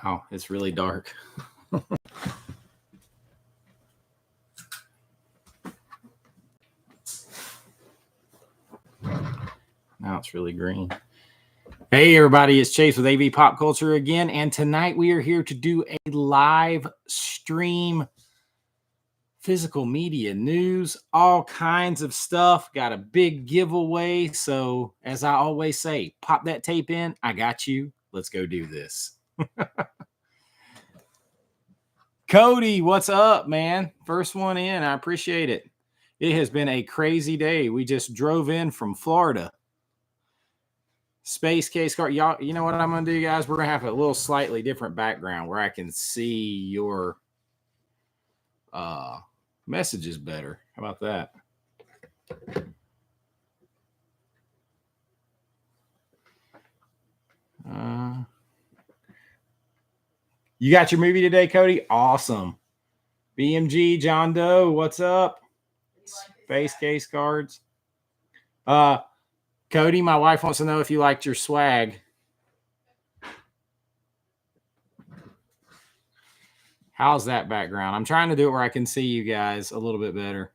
Wow, it's really dark. Now it's really green. Hey, everybody, it's Chase with AVA Pop Culture again, and tonight we are here to do a live stream, physical media news, all kinds of stuff. Got a big giveaway, so as I always say, pop that tape in. I got you. Let's go do this. Cody, what's up, man? First one in. I appreciate it. It has been a crazy day. We just drove in from Florida. Space case card. Y'all, you know what I'm going to do, guys? We're going to have a little slightly different background where I can see your messages better. How about that? You got your movie today, Cody? Awesome. BMG, John Doe, what's up? Space case cards. Cody, my wife wants to know if you liked your swag. How's that background? I'm trying to do it where I can see you guys a little bit better.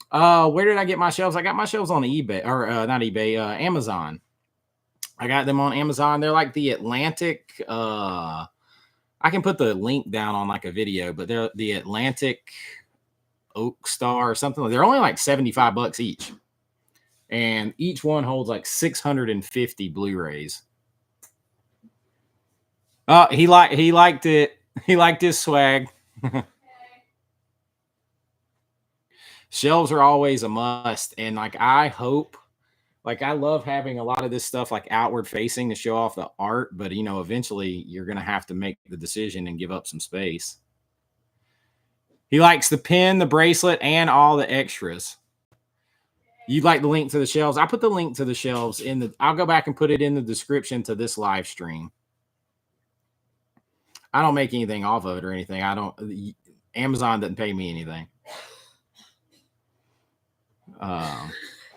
Where did I get my shelves? I got my shelves on eBay, or not eBay, Amazon. I got them on Amazon. They're like the Atlantic. I can put the link down on like a video, but they're the Atlantic Oak Star or something. They're only like $75 each. And each one holds like 650 Blu-rays. He liked it. He liked his swag. Shelves are always a must. And like, I hope, like, I love having a lot of this stuff like outward facing to show off the art, but you know, eventually you're going to have to make the decision and give up some space. He likes the pin, the bracelet, and all the extras. You'd like the link to the shelves? I put the link to the shelves in the, I'll go back and put it in the description to this live stream. I don't make anything off of it or anything. Amazon doesn't pay me anything.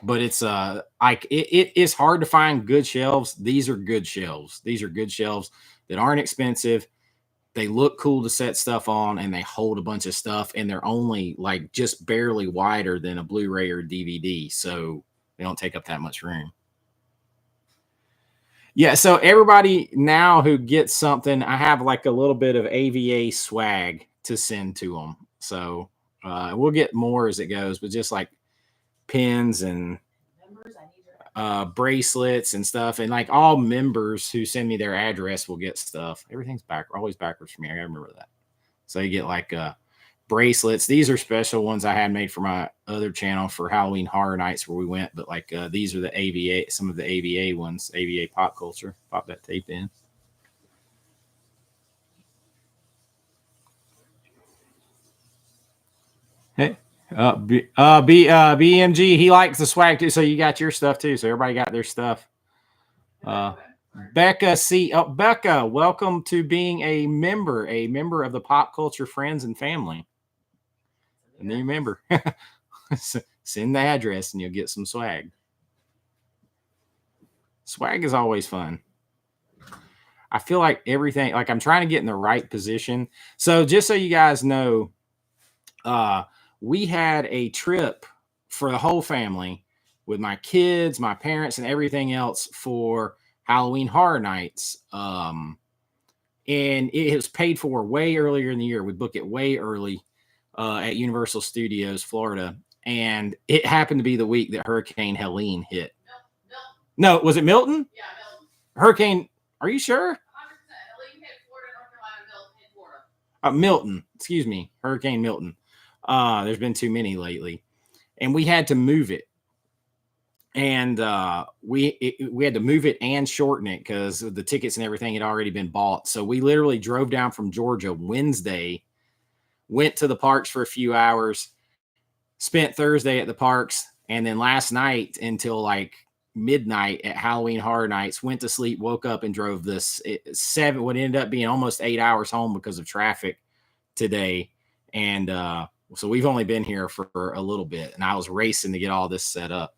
But it's it is hard to find good shelves. These are good shelves. These are good shelves that aren't expensive. They look cool to set stuff on, and they hold a bunch of stuff, and they're only like just barely wider than a Blu-ray or DVD, so they don't take up that much room. Yeah, so everybody now who gets something, I have like a little bit of AVA swag to send to them. So we'll get more as it goes, but just like pins and bracelets and stuff, and like all members who send me their address will get stuff. Everything's always backwards for me. I gotta remember that. So you get like bracelets. These are special ones I had made for my other channel for Halloween Horror Nights where we went, but like these are the AVA, some of the AVA ones, AVA Pop Culture. Pop that tape in. Hey. BMG, he likes the swag too, so you got your stuff too. So everybody got their stuff. Becca Becca, welcome to being a member of the Pop Culture Friends and Family. A new member. Send the address and you'll get some swag. Swag is always fun. I feel like everything, like I'm trying to get in the right position. So just so you guys know, we had a trip for the whole family with my kids, my parents, and everything else for Halloween Horror Nights. And it was paid for way earlier in the year. We booked it way early at Universal Studios, Florida. And it happened to be the week that Hurricane Helene hit. No, was it Milton? Yeah, Milton. Hurricane, are you sure? 100%. Helene hit Florida, North Carolina, Milton hit Florida. Milton, excuse me, Hurricane Milton. There's been too many lately, and we had to move it, and we had to move it and shorten it because the tickets and everything had already been bought. So we literally drove down from Georgia Wednesday, went to the parks for a few hours, spent Thursday at the parks, and then last night until like midnight at Halloween Horror Nights, went to sleep, woke up, and drove what ended up being almost 8 hours home because of traffic today. And so we've only been here for a little bit, and I was racing to get all this set up.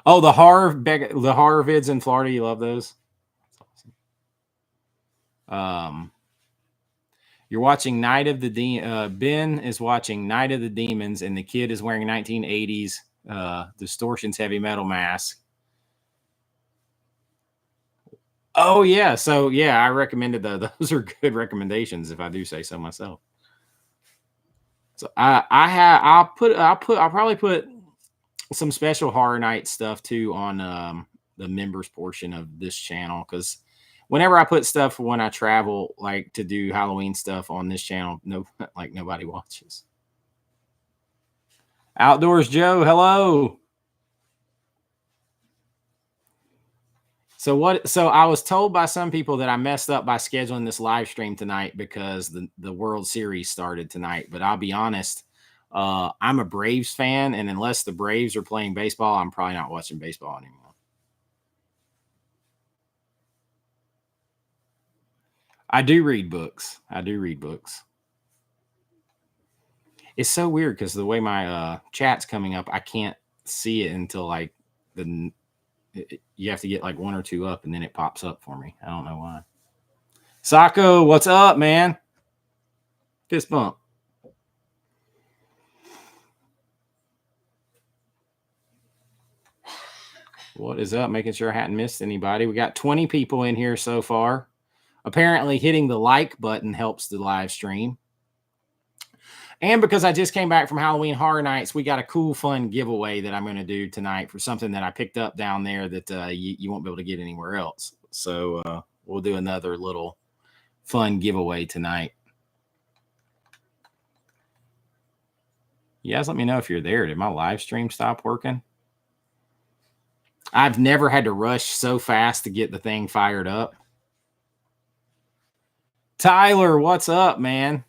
Oh, the horror vids in Florida. You love those? You're watching Night of the Ben is watching Night of the Demons, and the kid is wearing 1980s Distortions heavy metal mask. Oh yeah, so yeah, I recommended those are good recommendations if I do say so myself. So I'll probably put some special horror night stuff too on the members portion of this channel, because whenever I put stuff when I travel, like to do Halloween stuff on this channel, nobody watches. Outdoors Joe, hello. So I was told by some people that I messed up by scheduling this live stream tonight because the World Series started tonight. But I'll be honest, I'm a Braves fan, and unless the Braves are playing baseball, I'm probably not watching baseball anymore. I do read books. It's so weird because the way my chat's coming up, I can't see it until like you have to get like one or two up, and then it pops up for me. I don't know why. Sako, what's up, man? Fist bump. What is up? Making sure I hadn't missed anybody. We got 20 people in here so far. Apparently, hitting the like button helps the live stream. And because I just came back from Halloween Horror Nights, we got a cool, fun giveaway that I'm going to do tonight for something that I picked up down there that you won't be able to get anywhere else. So we'll do another little fun giveaway tonight. You guys let me know if you're there. Did my live stream stop working? I've never had to rush so fast to get the thing fired up. Tyler, what's up, man?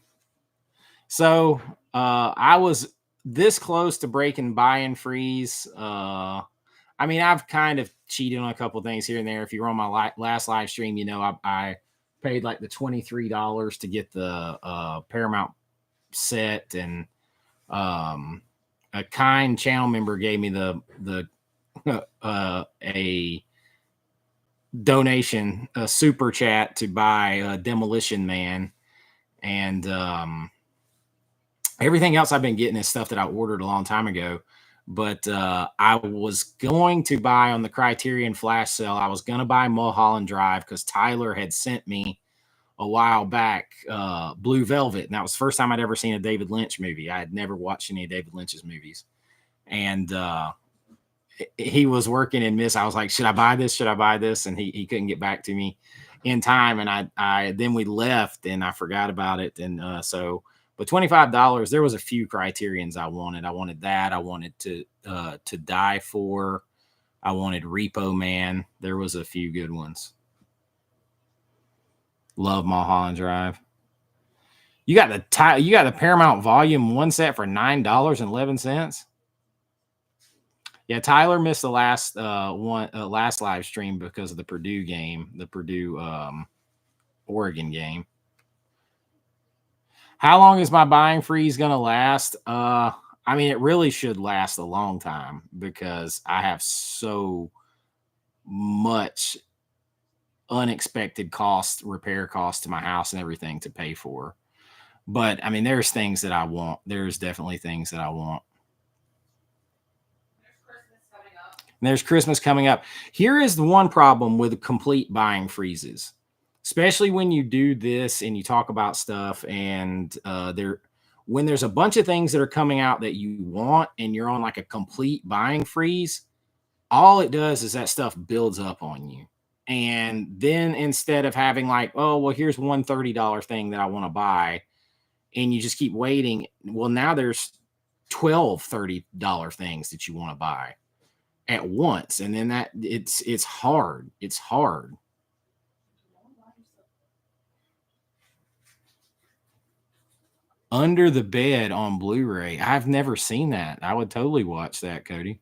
So I was this close to breaking buy and freeze. I mean, I've kind of cheated on a couple things here and there. If you were on my last live stream, you know I paid like the $23 to get the Paramount set, and a kind channel member gave me the a donation, a super chat to buy Demolition Man, and everything else I've been getting is stuff that I ordered a long time ago. But I was going to buy on the Criterion flash sale. I was going to buy Mulholland Drive because Tyler had sent me a while back Blue Velvet, and that was the first time I'd ever seen a David Lynch movie. I had never watched any of David Lynch's movies, and he was working in Miss. I was like, should I buy this? Should I buy this? And he couldn't get back to me in time. And I then we left and I forgot about it. And but $25, there was a few Criterions I wanted. I wanted that. I wanted to Die For. I wanted Repo Man. There was a few good ones. Love Mulholland Drive. You got the Paramount Volume 1 set for $9.11. Yeah, Tyler missed the last last live stream because of the Purdue game, the Purdue Oregon game. How long is my buying freeze going to last? I mean, it really should last a long time because I have so much unexpected repair costs to my house and everything to pay for. But I mean, there's things that I want. There's definitely things that I want. There's Christmas coming up. Here is the one problem with complete buying freezes, especially when you do this and you talk about stuff and when there's a bunch of things that are coming out that you want and you're on like a complete buying freeze, all it does is that stuff builds up on you. And then instead of having like, oh, well, here's one $30 thing that I want to buy, and you just keep waiting, well, now there's 12 $30 things that you want to buy at once, and then that it's hard. It's hard. Under the Bed on Blu-ray. I've never seen that. I would totally watch that, Cody.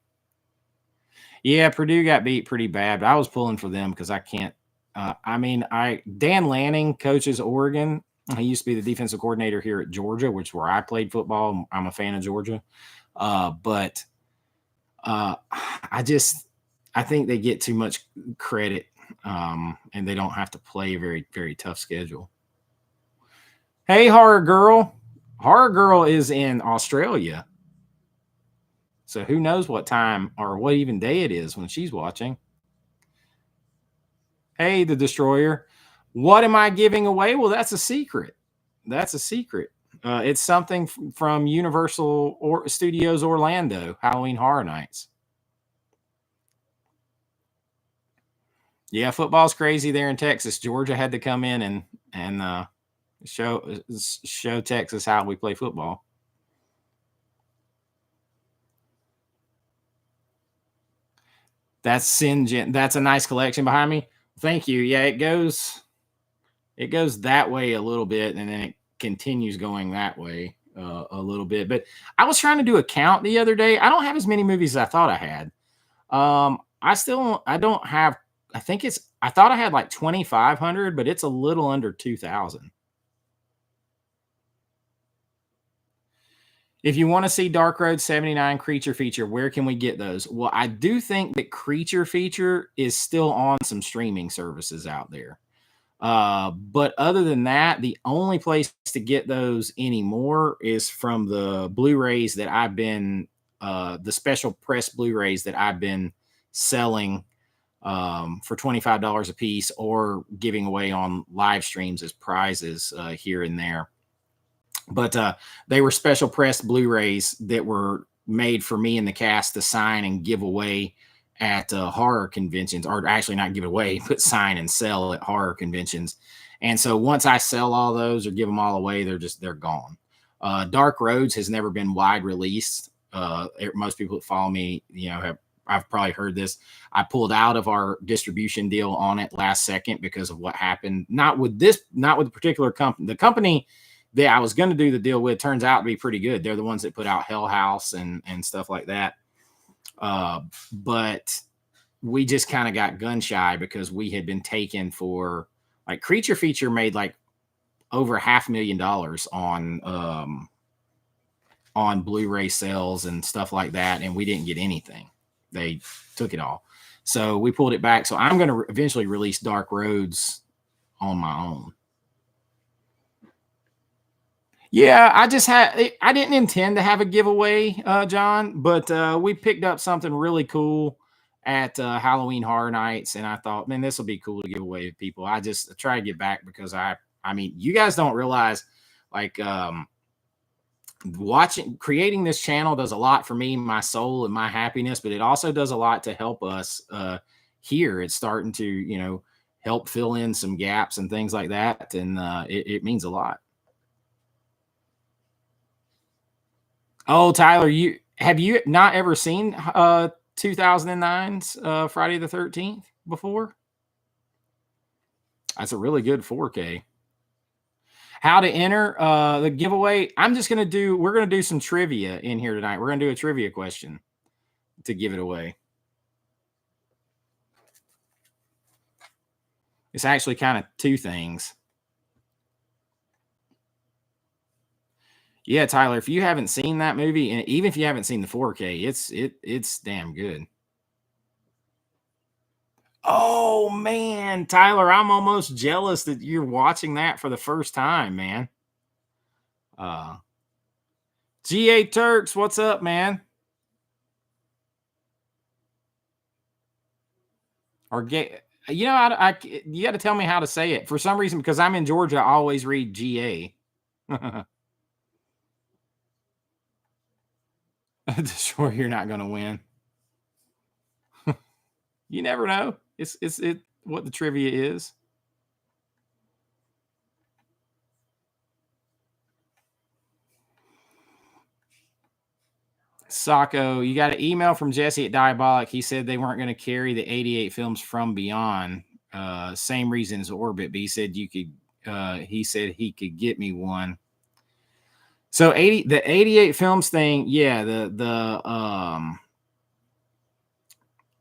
Yeah, Purdue got beat pretty bad, but I was pulling for them because I can't. Dan Lanning coaches Oregon. He used to be the defensive coordinator here at Georgia, which is where I played football. I'm a fan of Georgia, but I think they get too much credit. and they don't have to play a very, very tough schedule. Hey, Horror Girl. Horror Girl is in Australia. So who knows what time or what even day it is when she's watching. Hey, the Destroyer. What am I giving away? Well, that's a secret. That's a secret. It's something from Universal Studios Orlando, Halloween Horror Nights. Yeah, football's crazy there in Texas. Georgia had to come in and show Texas how we play football. That's Sinjin. That's a nice collection behind me. Thank you. Yeah, it goes that way a little bit, and then it continues going that way a little bit. But I was trying to do a count the other day. I don't have as many movies as I thought I had. I don't have. I thought I had like 2,500, but it's a little under 2,000. If you want to see Dark Road 79 Creature Feature, where can we get those? Well, I do think that Creature Feature is still on some streaming services out there. But other than that, the only place to get those anymore is from the Blu-rays that I've been, the special press Blu-rays that I've been selling for $25 a piece or giving away on live streams as prizes here and there. But they were special press Blu-rays that were made for me and the cast to sign and give away at horror conventions, or actually not give away, but sign and sell at horror conventions. And so once I sell all those or give them all away, they're gone. Dark Roads has never been wide released. Most people that follow me, I've probably heard this. I pulled out of our distribution deal on it last second because of what happened. Not with the particular company. The company that I was going to do the deal with turns out to be pretty good. They're the ones that put out Hell House and stuff like that. But we just kind of got gun shy because we had been taken for, like, Creature Feature made like over $500,000 on Blu-ray sales and stuff like that, and we didn't get anything. They took it all. So we pulled it back. So I'm going to eventually release Dark Roads on my own. Yeah, I didn't intend to have a giveaway, John, but we picked up something really cool at Halloween Horror Nights, and I thought, man, this will be cool to give away to people. I just try to get back because I mean, you guys don't realize, like, creating this channel does a lot for me, my soul and my happiness, but it also does a lot to help us here. It's starting to, help fill in some gaps and things like that, and it means a lot. Oh, Tyler, have you not ever seen 2009's Friday the 13th before? That's a really good 4K. How to enter the giveaway? We're going to do some trivia in here tonight. We're going to do a trivia question to give it away. It's actually kind of two things. Yeah, Tyler, if you haven't seen that movie, and even if you haven't seen the 4K, it's damn good. Oh man, Tyler, I'm almost jealous that you're watching that for the first time, man. GA Turks, what's up, man? Or get, you got to tell me how to say it. For some reason, because I'm in Georgia, I always read GA. Sure, you're not going to win. You never know. It's what the trivia is. Sacco, you got an email from Jesse at Diabolic. He said they weren't going to carry the 88 films from Beyond. Same reason as Orbit, but he said he said he could get me one. So the 88 films thing, yeah,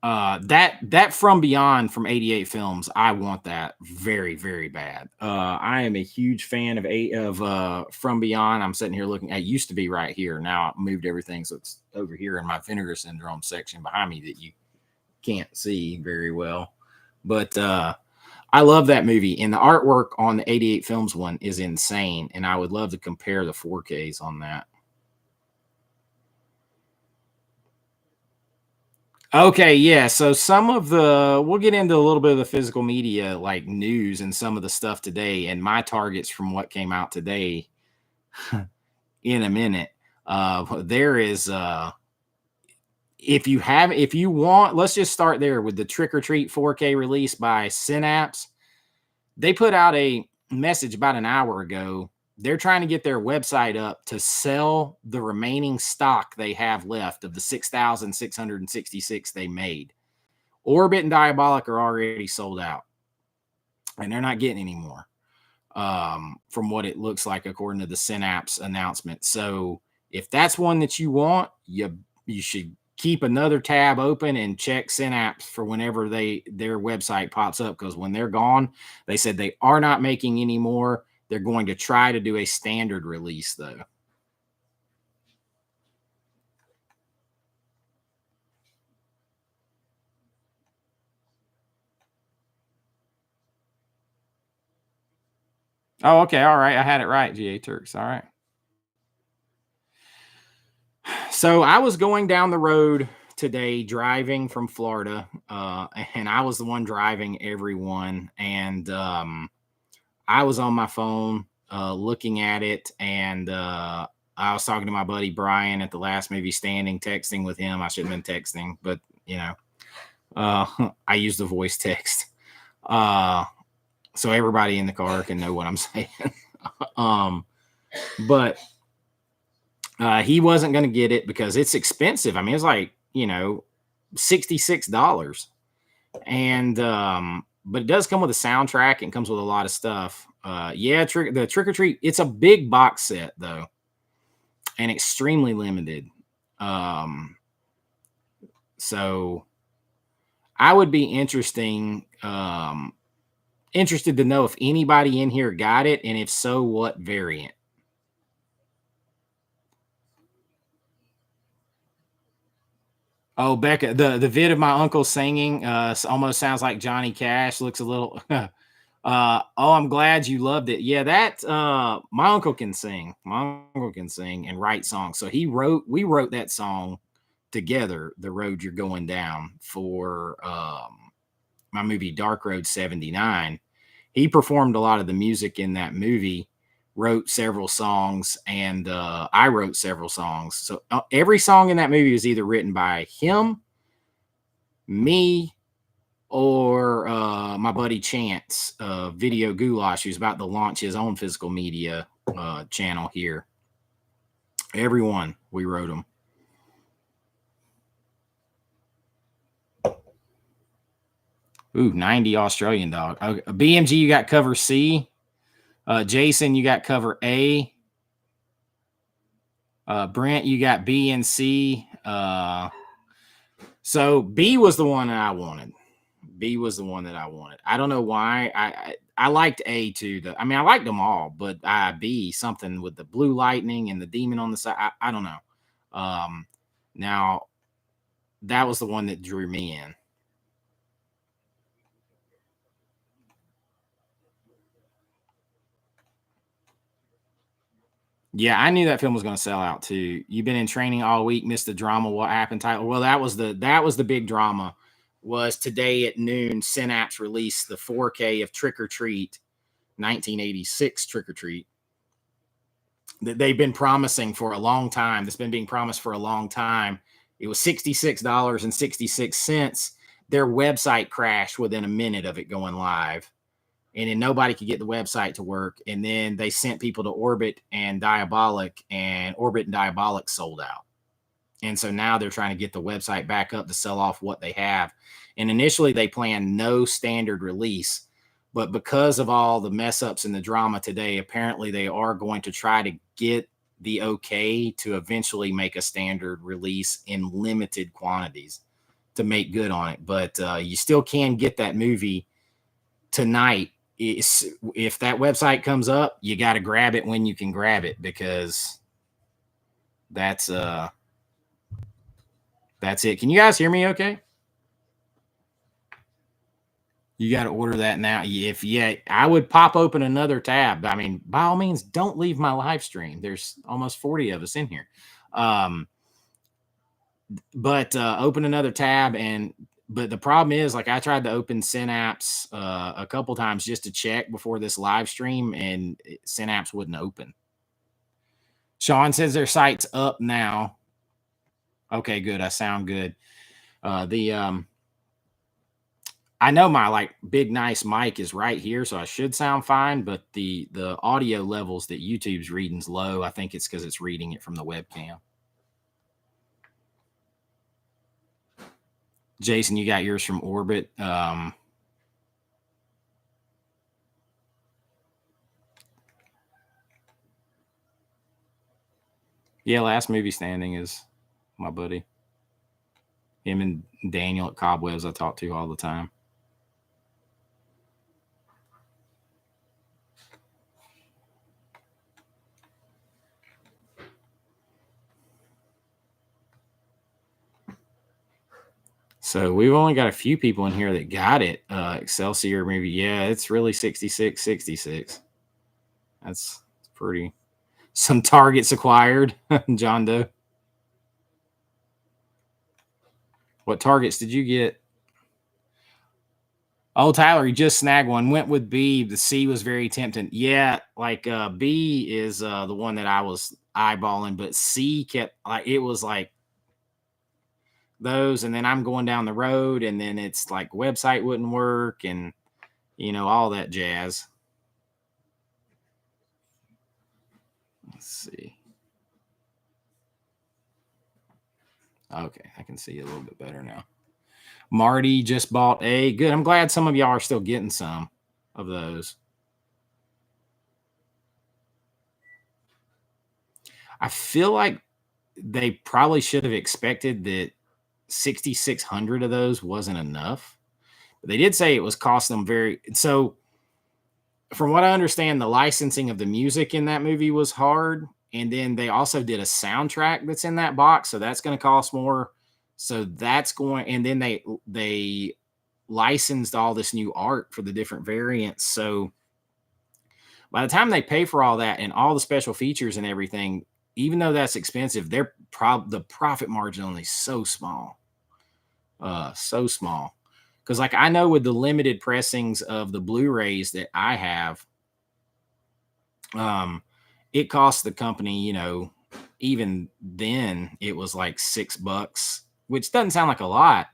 that From Beyond from 88 films, I want that very, very bad. I am a huge fan of From Beyond. I'm sitting here looking. I used to be right here. Now I moved everything, so it's over here in my Vinegar Syndrome section behind me that you can't see very well. But I love that movie, and the artwork on the 88 Films one is insane, and I would love to compare the 4Ks on that. Okay, yeah. So some of the we'll get into a little bit of the physical media like news and some of the stuff today and my targets from what came out today in a minute. There is if you want, let's just start there with the Trick or Treat 4K release by Synapse. They put out a message about an hour ago. They're trying to get their website up to sell the remaining stock they have left of the 6,666 they made. Orbit and Diabolic are already sold out, and they're not getting any more, from what it looks like according to the Synapse announcement. So if that's one that you want, you should keep another tab open and check Synapse for whenever their website pops up, because when they're gone, they said they are not making any more. They're going to try to do a standard release though. Oh, okay. All right. I had it right, GA Turks. All right. So I was going down the road today driving from Florida, and I was the one driving everyone. And I was on my phone looking at it, and I was talking to my buddy Brian at the last movie standing, texting with him. I shouldn't have been texting, but I used the voice text. So everybody in the car can know what I'm saying. But he wasn't going to get it because it's expensive. I mean, it's like, $66. And but it does come with a soundtrack and comes with a lot of stuff. The Trick or Treat, it's a big box set though, and extremely limited. So I would be interested to know if anybody in here got it, and if so, what variant. Oh, Becca, the vid of my uncle singing almost sounds like Johnny Cash. Looks a little. Oh, I'm glad you loved it. Yeah, that my uncle can sing. My uncle can sing and write songs. So we wrote that song together, "The Road You're Going Down," for my movie Dark Road 79. He performed a lot of the music in that movie, wrote several songs, and I wrote several songs. So every song in that movie was either written by him, me, or my buddy Chance, Video Goulash, who's about to launch his own physical media channel here. Everyone, we wrote them. Ooh, 90 Australian dog. BMG, you got cover C. Jason, you got cover A. Brent, you got B and C. So B was the one that I wanted. B was the one that I wanted. I don't know why. I liked A too. I mean, I liked them all, but B, something with the blue lightning and the demon on the side. I don't know. Now that was the one that drew me in. Yeah, I knew that film was going to sell out too. You've been in training all week, missed the drama. What happened? Title. Well, that was the big drama. Was today at noon, Synapse released the 4K of Trick or Treat, 1986 Trick or Treat, that they've been promising for a long time. That's been being promised for a long time. It was $66.66. Their website crashed within a minute of it going live, and then nobody could get the website to work. And then they sent people to Orbit and Diabolic, and Orbit and Diabolic sold out. And so now they're trying to get the website back up to sell off what they have. And initially they planned no standard release, but because of all the mess ups and the drama today, apparently they are going to try to get the okay to eventually make a standard release in limited quantities to make good on it. But you still can get that movie tonight. If that website comes up, you got to grab it when you can grab it, because that's it. Can you guys hear me okay? You got to order that now. I would pop open another tab. I mean, by all means, don't leave my live stream. There's almost 40 of us in here. But open another tab, but the problem is, like, I tried to open Synapse a couple times just to check before this live stream, and Synapse wouldn't open. Sean says their site's up now. Okay, good. I sound good. I know my like big nice mic is right here, so I should sound fine, but the audio levels that YouTube's reading's low. I think it's because it's reading it from the webcam. Jason, you got yours from Orbit. Yeah, Last Movie Standing is my buddy. Him and Daniel at Cobwebs I talk to all the time. So we've only got a few people in here that got it. Excelsior movie. Yeah, it's really 66. That's pretty. Some targets acquired. John Doe. What targets did you get? Oh, Tyler, you just snagged one. Went with B. The C was very tempting. Yeah, like B is the one that I was eyeballing, but C kept like it was like those, and then I'm going down the road, and then it's like website wouldn't work, and all that jazz. Let's see. Okay, I can see it a little bit better now. Marty just bought a good. I'm glad some of y'all are still getting some of those. I feel like they probably should have expected that 6,600 of those wasn't enough. But they did say it was costing them very. So, from what I understand, the licensing of the music in that movie was hard. And then they also did a soundtrack that's in that box. So that's going to cost more. So that's going, and then they licensed all this new art for the different variants. So by the time they pay for all that and all the special features and everything, even though that's expensive, the profit margin only so small. So small. Because like I know with the limited pressings of the Blu-rays that I have, it cost the company, even then it was like $6, which doesn't sound like a lot.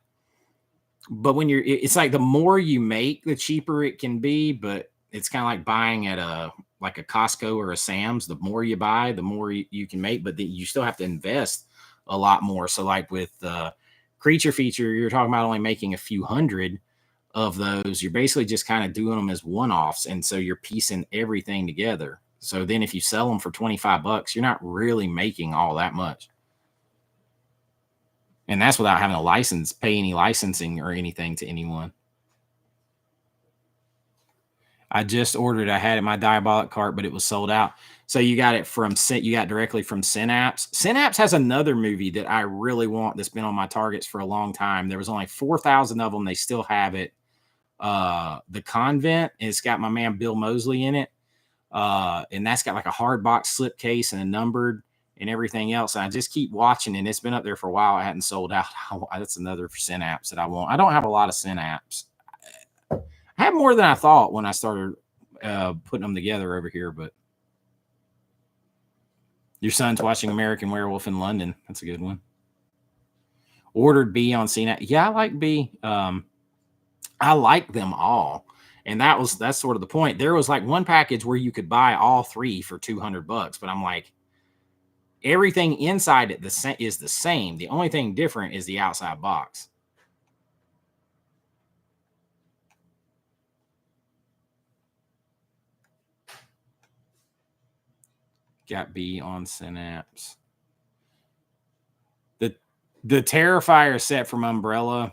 But when it's like the more you make, the cheaper it can be. But it's kind of like buying at a Costco or a Sam's. The more you buy, the more you can make. But you still have to invest a lot more. So like with Creature Feature, you're talking about only making a few hundred of those. You're basically just kind of doing them as one-offs. And so you're piecing everything together. So then if you sell them for $25, you're not really making all that much. And that's without having a pay any licensing or anything to anyone. I just ordered. I had it in my Diabolic cart, but it was sold out. So you got directly from Synapse. Synapse has another movie that I really want that's been on my targets for a long time. There was only 4,000 of them. They still have it. The Convent. It's got my man Bill Moseley in it. And that's got like a hard box slipcase and a numbered and everything else. And I just keep watching, and it's been up there for a while. I hadn't sold out. That's another Synapse that I want. I don't have a lot of Synapse. I have more than I thought when I started putting them together over here. But your son's watching American Werewolf in London. That's a good one. Ordered B on CNET. Yeah, I like B. I like them all. And that's sort of the point. There was like one package where you could buy all three for $200, but I'm like, everything inside it is the same. The only thing different is the outside box. Got B on Synapse. The Terrifier set from Umbrella.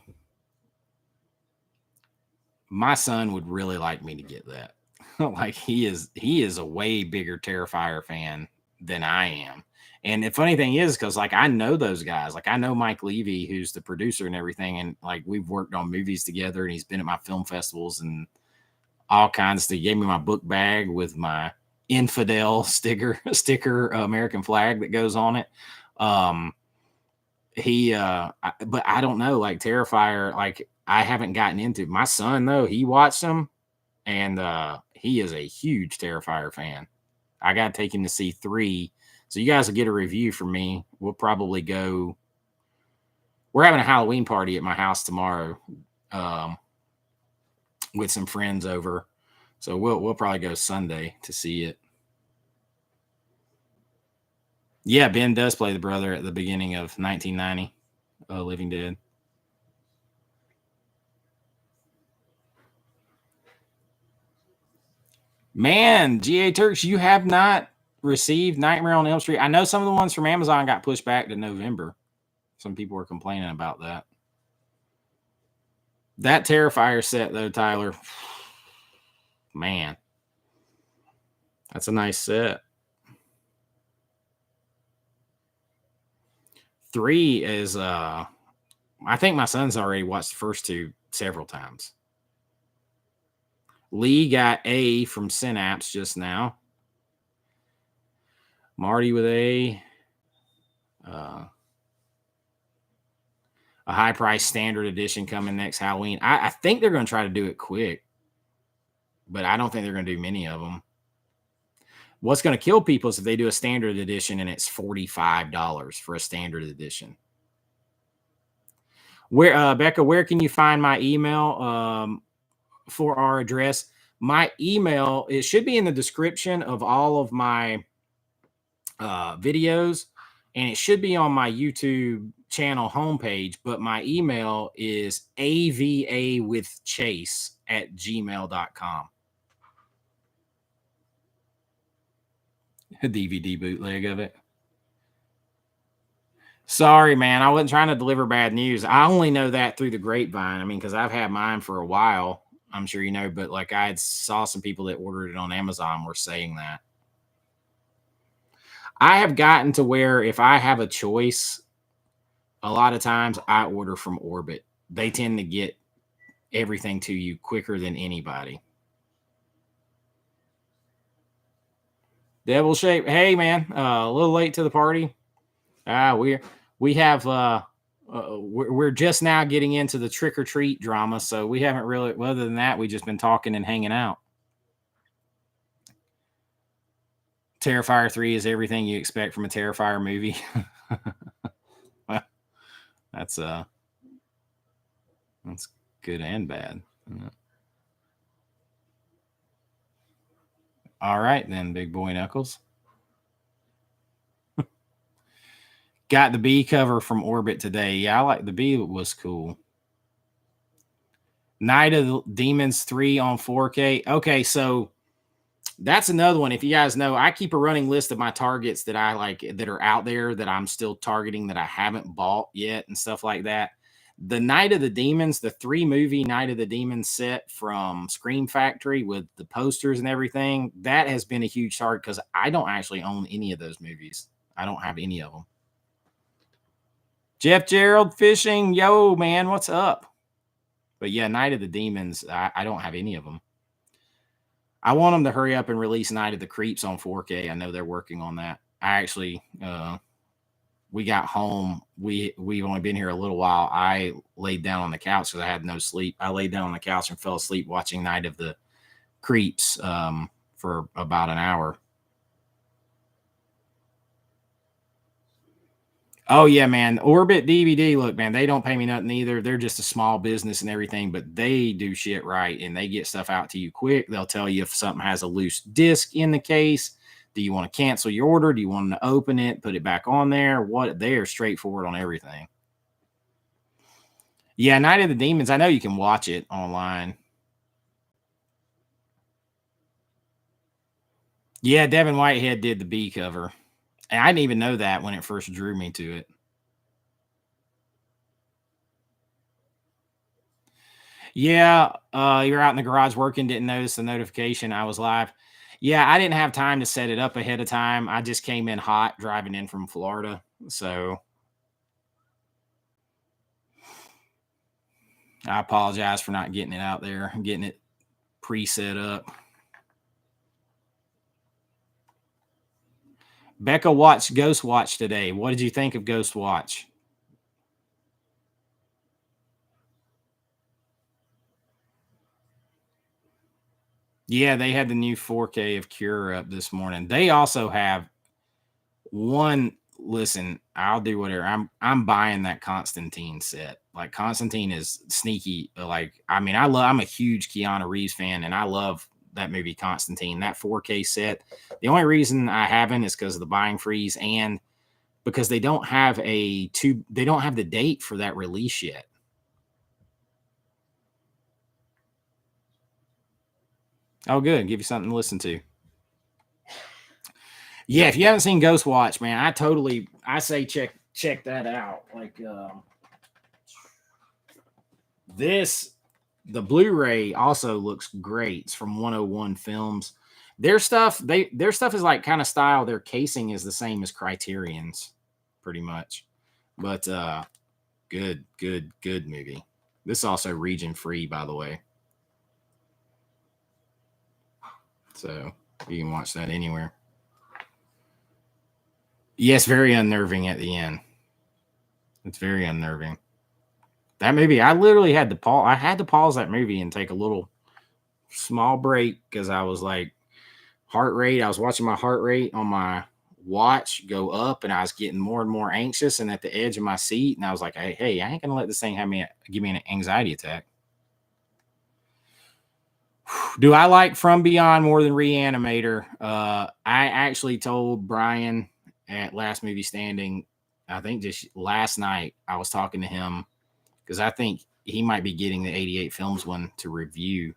My son would really like me to get that. Like he is a way bigger Terrifier fan than I am. And the funny thing is, because like I know those guys, like I know Mike Levy, who's the producer and everything, and like we've worked on movies together, and he's been at my film festivals and all kinds of stuff. He gave me my book bag with my infidel sticker American flag that goes on it. But I don't know, like Terrifier, like I haven't gotten into. My son though, he watched them, and he is a huge Terrifier fan. I got to take him to see 3. So you guys will get a review from me. We'll probably go. We're having a Halloween party at my house tomorrow, with some friends over. So we'll probably go Sunday to see it. Yeah, Ben does play the brother at the beginning of 1990, Living Dead. Man, GA Turks, you have not received Nightmare on Elm Street. I know some of the ones from Amazon got pushed back to November. Some people were complaining about that. That Terrifier set, though, Tyler, man, that's a nice set. 3 is, I think my son's already watched the first 2 several times. Lee got A from Synapse just now. Marty with A. A high price standard edition coming next Halloween. I think they're going to try to do it quick, but I don't think they're going to do many of them. What's going to kill people is if they do a standard edition and it's $45 for a standard edition. Where, Becca, where can you find my email for our address? My email, it should be in the description of all of my videos, and it should be on my YouTube channel homepage, but my email is avawithchase@gmail.com. A DVD bootleg of it. Sorry, man. I wasn't trying to deliver bad news. I only know that through the grapevine. I mean, because I've had mine for a while. I'm sure you know, but like I saw some people that ordered it on Amazon were saying that. I have gotten to where if I have a choice, a lot of times I order from Orbit. They tend to get everything to you quicker than anybody. Devil Shape. Hey, man, a little late to the party. We have we're just now getting into the trick or treat drama, so we haven't really. Other than that, we've just been talking and hanging out. Terrifier 3 is everything you expect from a Terrifier movie. Well, that's good and bad. All right, then, Big Boy Knuckles. Got the B cover from Orbit today. Yeah, I like the B. Was cool. Night of the Demons 3 on 4K. Okay, so that's another one. If you guys know, I keep a running list of my targets that I like that are out there that I'm still targeting that I haven't bought yet and stuff like that. The Night of the Demons, the 3-movie Night of the Demons set from Scream Factory with the posters and everything, that has been a huge target because I don't actually own any of those movies. I don't have any of them. Jeff Gerald Fishing, yo, man, what's up? But yeah, Night of the Demons, I don't have any of them. I want them to hurry up and release Night of the Creeps on 4K. I know they're working on that. I actually, we got home. We've only been here a little while. I laid down on the couch because I had no sleep. I laid down on the couch and fell asleep watching Night of the Creeps for about an hour. Oh, yeah, man. Orbit DVD, look, man, they don't pay me nothing either. They're just a small business and everything, but they do shit right, and they get stuff out to you quick. They'll tell you if something has a loose disc in the case. Do you want to cancel your order? Do you want them to open it, put it back on there? What? They are straightforward on everything. Yeah, Night of the Demons, I know you can watch it online. Yeah, Devin Whitehead did the B cover. And I didn't even know that when it first drew me to it. Yeah, you're out in the garage working, didn't notice the notification. I was live. Yeah, I didn't have time to set it up ahead of time. I just came in hot driving in from Florida. So I apologize for not getting it out there and getting it pre-set up. Becca watched Ghost Watch today. What did you think of Ghost Watch? Yeah, they had the new 4K of Cure up this morning. They also have one. Listen, I'll do whatever. I'm buying that Constantine set. Like Constantine is sneaky. Like I'm a huge Keanu Reeves fan, and I love that movie Constantine. That 4K set. The only reason I haven't is because of the buying freeze and because they don't have they don't have the date for that release yet. Oh, good. Give you something to listen to. Yeah, if you haven't seen Ghost Watch, man, I say check that out. Like the Blu-ray also looks great. It's from 101 Films. Their stuff is like kind of style. Their casing is the same as Criterion's, pretty much. But good movie. This is also region free, by the way. So you can watch that anywhere. Yes, very unnerving at the end. It's very unnerving. That movie, I literally had to pause. I had to pause that movie and take a little small break because I was like, heart rate. I was watching my heart rate on my watch go up, and I was getting more and more anxious and at the edge of my seat. And I was like, hey, I ain't gonna let this thing give me an anxiety attack. Do I like From Beyond more than Reanimator? I actually told Brian at Last Movie Standing, I think just last night, I was talking to him because I think he might be getting the 88 Films one to review.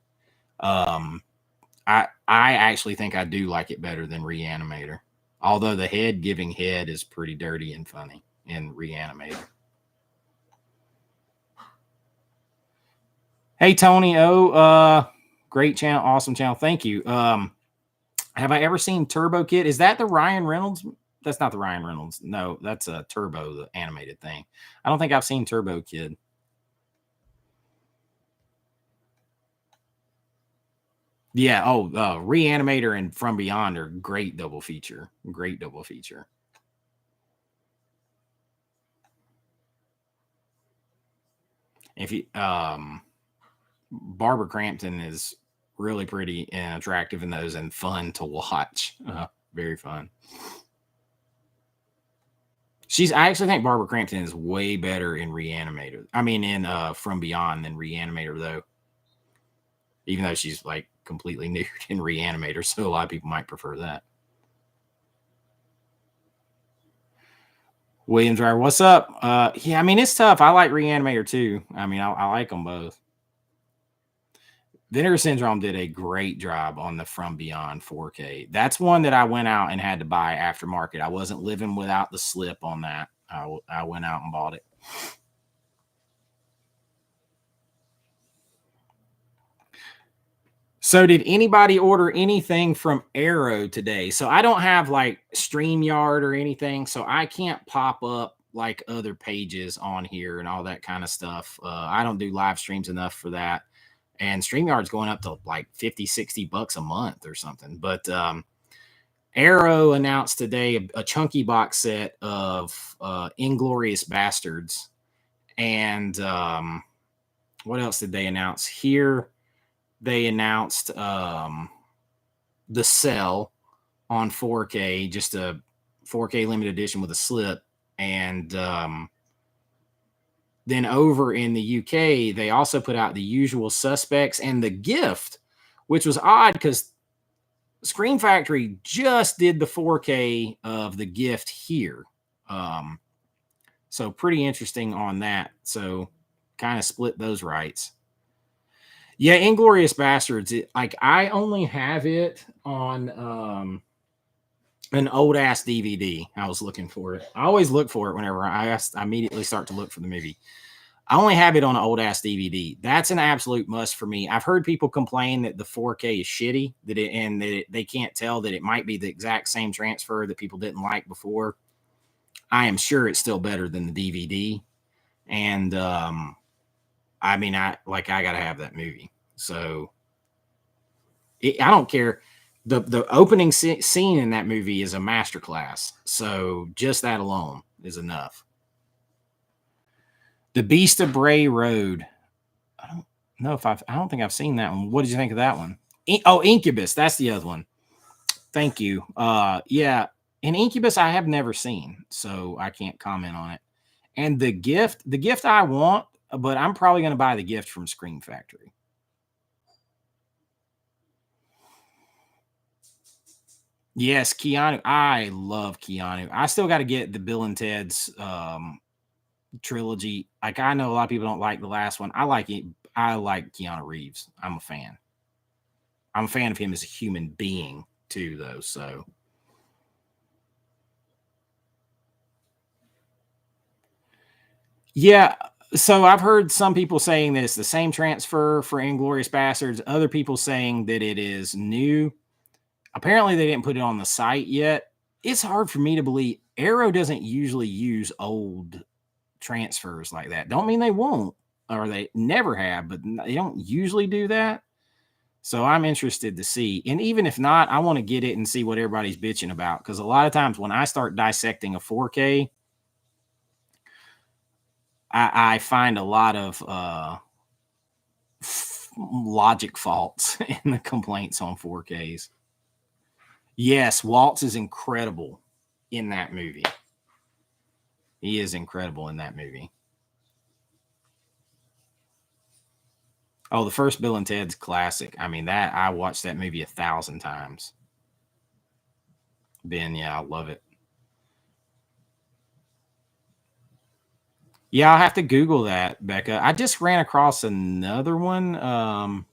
I actually think I do like it better than Reanimator, although the head giving head is pretty dirty and funny in Reanimator. Hey Tony O, great channel, awesome channel. Thank you. Have I ever seen Turbo Kid? Is that the Ryan Reynolds? That's not the Ryan Reynolds. No, that's a Turbo, the animated thing. I don't think I've seen Turbo Kid. Yeah. Oh, Reanimator and From Beyond are great double feature. Great double feature. If you Barbara Crampton is really pretty and attractive in those and fun to watch. Very fun. I actually think Barbara Crampton is way better in Reanimator. I mean, in From Beyond than Reanimator, though. Even though she's like completely nude in Reanimator, so a lot of people might prefer that. William Driver, what's up? Yeah, I mean, it's tough. I like Reanimator too. I mean, I like them both. Vinegar Syndrome did a great job on the From Beyond 4K. That's one that I went out and had to buy aftermarket. I wasn't living without the slip on that. I went out and bought it. So did anybody order anything from Arrow today? So I don't have like StreamYard or anything, so I can't pop up like other pages on here and all that kind of stuff. I don't do live streams enough for that. And StreamYard's going up to like 50, 60 bucks a month or something. But Arrow announced today a chunky box set of Inglorious Bastards. And what else did they announce? Here they announced The Cell on 4K, just a 4K limited edition with a slip. And then over in the UK, they also put out The Usual Suspects and The Gift, which was odd because Scream Factory just did the 4K of The Gift here. So pretty interesting on that. So kind of split those rights. Yeah, Inglorious Bastards. I only have it on an old ass DVD. I was looking for it. I always look for it whenever I immediately start to look for the movie. I only have it on an old ass DVD. That's an absolute must for me. I've heard people complain that the 4K is shitty, that they can't tell that it might be the exact same transfer that people didn't like before. I am sure it's still better than the DVD. And I mean, I gotta have that movie. So I don't care. The opening scene in that movie is a masterclass. So just that alone is enough. The Beast of Bray Road. I don't know if I don't think I've seen that one. What did you think of that one? Incubus. That's the other one. Thank you. Yeah. And Incubus I have never seen, so I can't comment on it. And the gift I want, but I'm probably going to buy the gift from Scream Factory. Yes, Keanu. I love Keanu. I still got to get the Bill and Ted's trilogy. Like, I know a lot of people don't like the last one. I like it. I like Keanu Reeves. I'm a fan. I'm a fan of him as a human being too, though. So yeah. So I've heard some people saying that it's the same transfer for Inglourious Bastards. Other people saying that it is new. Apparently, they didn't put it on the site yet. It's hard for me to believe. Arrow doesn't usually use old transfers like that. Don't mean they won't, or they never have, but they don't usually do that. So I'm interested to see. And even if not, I want to get it and see what everybody's bitching about. Because a lot of times when I start dissecting a 4K, I find a lot of logic faults in the complaints on 4Ks. Yes, Waltz is incredible in that movie. He is incredible in that movie. Oh, the first Bill and Ted's classic. I mean, that I watched that movie 1,000 times. Ben, yeah, I love it. Yeah, I'll have to Google that, Becca. I just ran across another one that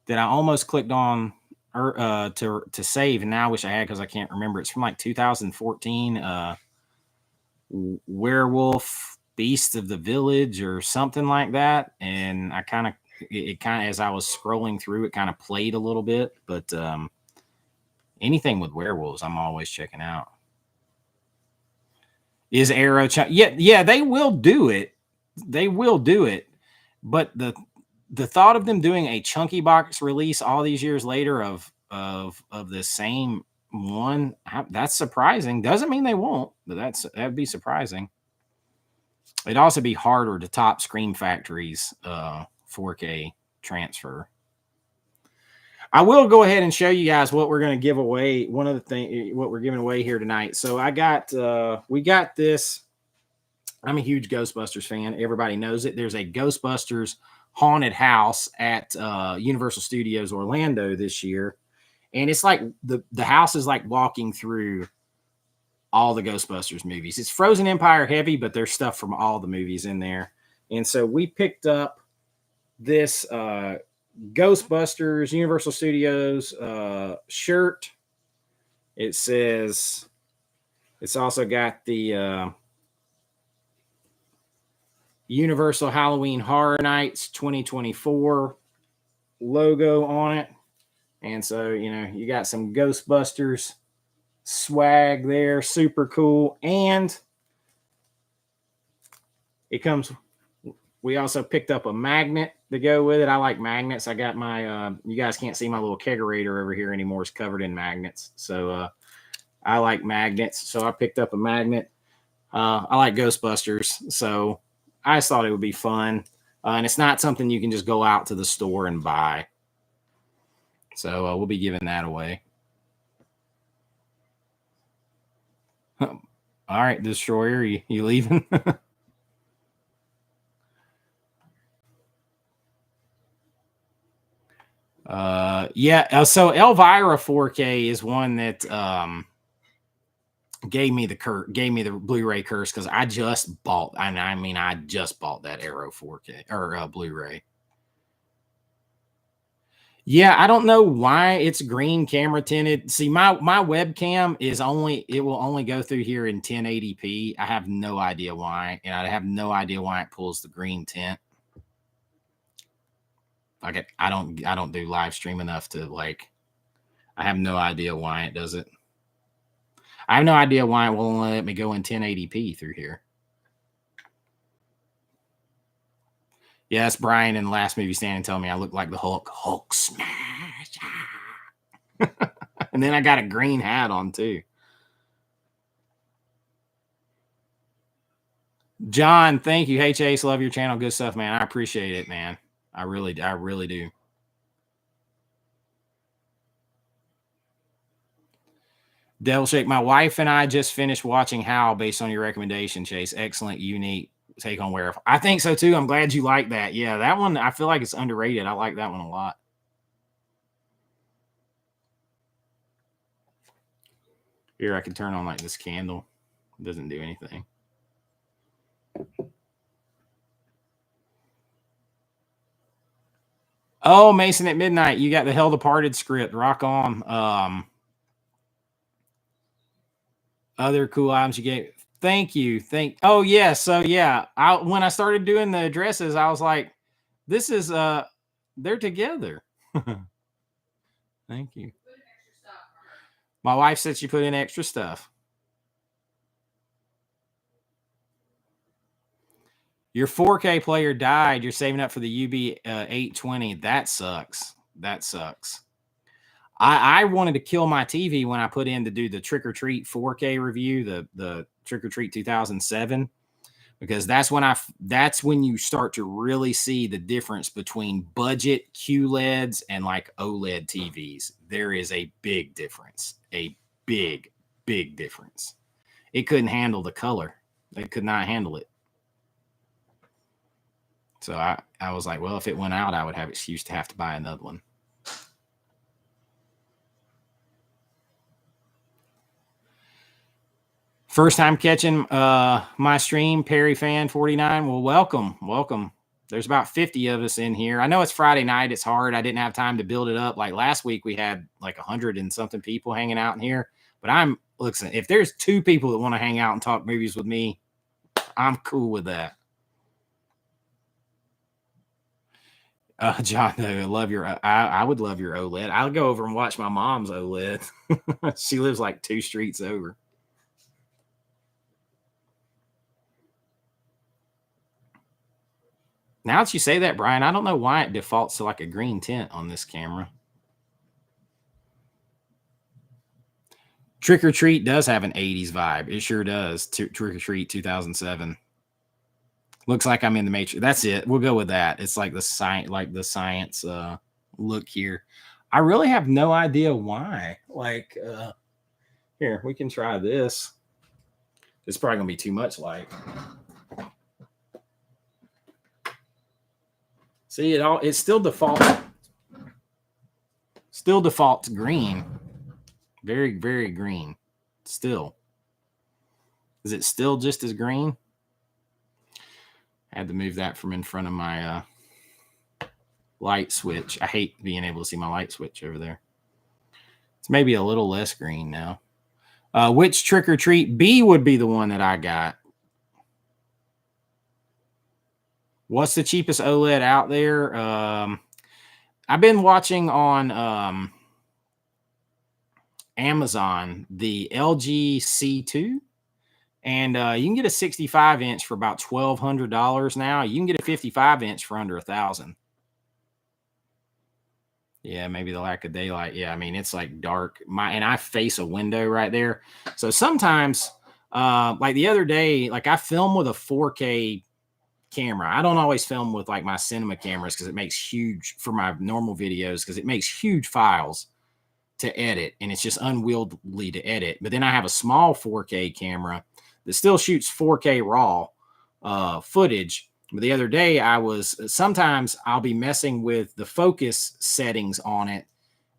I almost clicked on to save, and now I wish I had because I can't remember. It's from like 2014. Werewolf Beast of the Village or something like that. And I kind of as I was scrolling through, it kind of played a little bit, but anything with werewolves, I'm always checking out. Is Arrow? Yeah, they will do it. They will do it. But the thought of them doing a chunky box release all these years later of the same one, that's surprising. Doesn't mean they won't, but that'd be surprising. It'd also be harder to top Scream Factory's 4K transfer. I will go ahead and show you guys what we're going to give away. One of the things, what we're giving away here tonight. So we got this. I'm a huge Ghostbusters fan. Everybody knows it. There's a Ghostbusters haunted house at Universal Studios Orlando this year. And it's like the house is like walking through all the Ghostbusters movies. It's Frozen Empire heavy, but there's stuff from all the movies in there. And so we picked up this Ghostbusters Universal Studios shirt. It says, it's also got the Universal Halloween Horror Nights 2024 logo on it. And so, you got some Ghostbusters swag there. Super cool. And it comes, we also picked up a magnet to go with it. I like magnets. I got my, you guys can't see my little kegerator over here anymore. It's covered in magnets. So I like magnets. So I picked up a magnet. I like Ghostbusters. So I just thought it would be fun. And it's not something you can just go out to the store and buy. So we'll be giving that away. All right, Destroyer, you leaving? Yeah. So Elvira 4K is one that gave me the Blu-ray curse because I just bought. I just bought that Arrow 4K or Blu-ray. Yeah, I don't know why it's green camera tinted. See, my webcam is it will only go through here in 1080p. I have no idea why, and I have no idea why it pulls the green tint. Like I don't do live stream enough to like. I have no idea why it does it. I have no idea why it won't let me go in 1080p through here. Yes, Brian in the last movie standing telling me I look like the Hulk. Hulk smash. And then I got a green hat on too. John, thank you. Hey Chase, love your channel. Good stuff, man. I appreciate it, man. I really do. Devil Shake, my wife and I just finished watching Howl based on your recommendation, Chase. Excellent, unique take on Werewolf. I think so too. I'm glad you like that. Yeah, that one, I feel like it's underrated. I like that one a lot. Here, I can turn on like this candle. It doesn't do anything. Oh, Mason at Midnight, you got the Hell Departed script. Rock on. Other cool items you gave. Thank you. Oh yeah. So yeah, when I started doing the addresses, I was like, this is they're together. Thank you. My wife said she put in extra stuff. Your 4K player died. You're saving up for the UB 820. That sucks. I wanted to kill my TV when I put in to do the Trick or Treat 4K review, the Trick or Treat 2007, because that's when you start to really see the difference between budget QLEDs and like OLED TVs. There is a big difference, a big difference. It couldn't handle the color. It could not handle it. So I was like, well, if it went out, I would have excuse to have to buy another one. First time catching my stream, Perry Fan 49. Well, welcome. There's about 50 of us in here. I know it's Friday night. It's hard. I didn't have time to build it up. Like last week, we had like 100 and something people hanging out in here. But listen, if there's 2 people that want to hang out and talk movies with me, I'm cool with that. John, I love I would love your OLED. I'll go over and watch my mom's OLED. She lives like 2 streets over. Now that you say that, Brian, I don't know why it defaults to like a green tint on this camera. Trick or Treat does have an 80s vibe. It sure does. Trick or Treat 2007. Looks like I'm in the Matrix. That's it. We'll go with that. It's like the science look here. I really have no idea why. Like here, we can try this. It's probably gonna be too much light. See, it still defaults green. Very, very green. Still. Is it still just as green? I had to move that from in front of my light switch. I hate being able to see my light switch over there. It's maybe a little less green now. Which Trick or Treat? B would be the one that I got. What's the cheapest OLED out there? I've been watching on Amazon the LG C2, and you can get a 65-inch for about $1,200 now. You can get a 55-inch for under $1,000. Yeah, maybe the lack of daylight. Yeah, I mean it's like dark. And I face a window right there, so sometimes, like the other day, like I film with a 4K camera. I don't always film with like my cinema cameras because it makes huge for my normal videos because it makes huge files to edit and it's just unwieldy to edit. But then I have a small 4K camera that still shoots 4K raw footage. But the other day sometimes I'll be messing with the focus settings on it.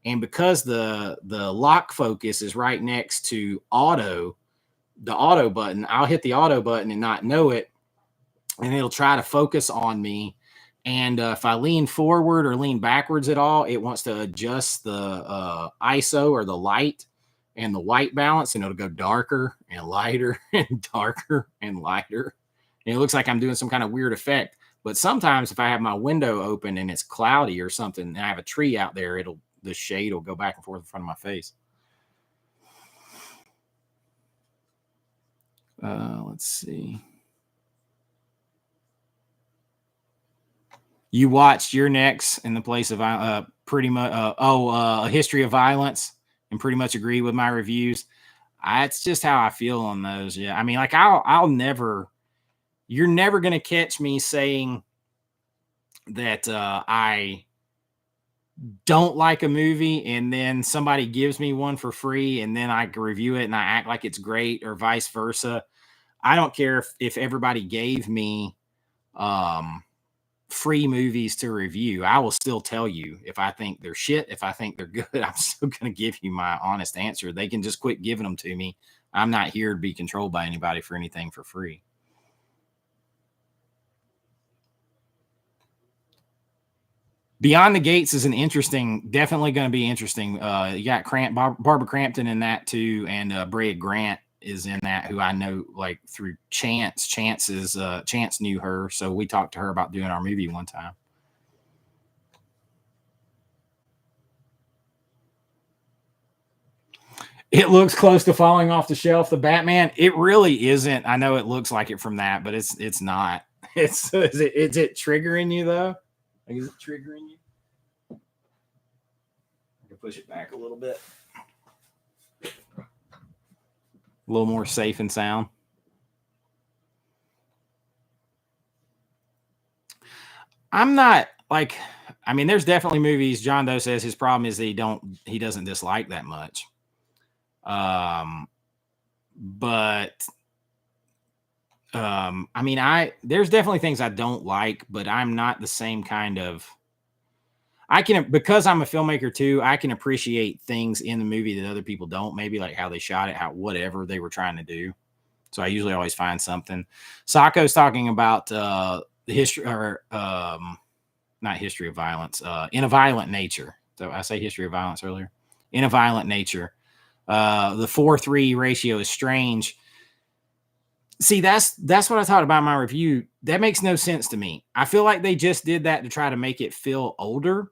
And because the lock focus is right next to the auto button, I'll hit the auto button and not know it. And it'll try to focus on me And if I lean forward or lean backwards at all, it wants to adjust the ISO or the light and the white balance, and it'll go darker and lighter and darker and lighter. And it looks like I'm doing some kind of weird effect. But sometimes if I have my window open and it's cloudy or something, and I have a tree out there, the shade will go back and forth in front of my face. Let's see. You watched Your Next in the place of pretty much A History of Violence, and pretty much agree with my reviews. It's just how I feel on those. Yeah, I mean, like I'll never. You're never gonna catch me saying that I don't like a movie and then somebody gives me one for free and then I review it and I act like it's great, or vice versa. I don't care if everybody gave me free movies to review. I will still tell you if I think they're shit. If I think they're good, I'm still going to give you my honest answer. They can just quit giving them to me. I'm not here to be controlled by anybody for anything for free. Beyond the Gates is definitely going to be interesting. You got Barbara Crampton in that too, and Brea Grant is in that, who I know like through Chance. Chance knew her, so we talked to her about doing our movie one time. It looks close to falling off the shelf. The Batman, it really isn't. I know it looks like it from that, but it's not. Is it triggering you though? Like, is it triggering you? I can push it back a little bit. A little more safe and sound. I'm not like, I mean, there's definitely movies. John Doe says his problem is that he doesn't dislike that much. But I mean, there's definitely things I don't like, but I'm not the same kind of. Because I'm a filmmaker too, I can appreciate things in the movie that other people don't. Maybe like how they shot it, whatever they were trying to do. So I usually always find something. Sacco's talking about the history, or not History of Violence, In a Violent Nature. So I say History of Violence earlier. In a Violent Nature. The 4:3 ratio is strange. See, that's what I thought about my review. That makes no sense to me. I feel like they just did that to try to make it feel older,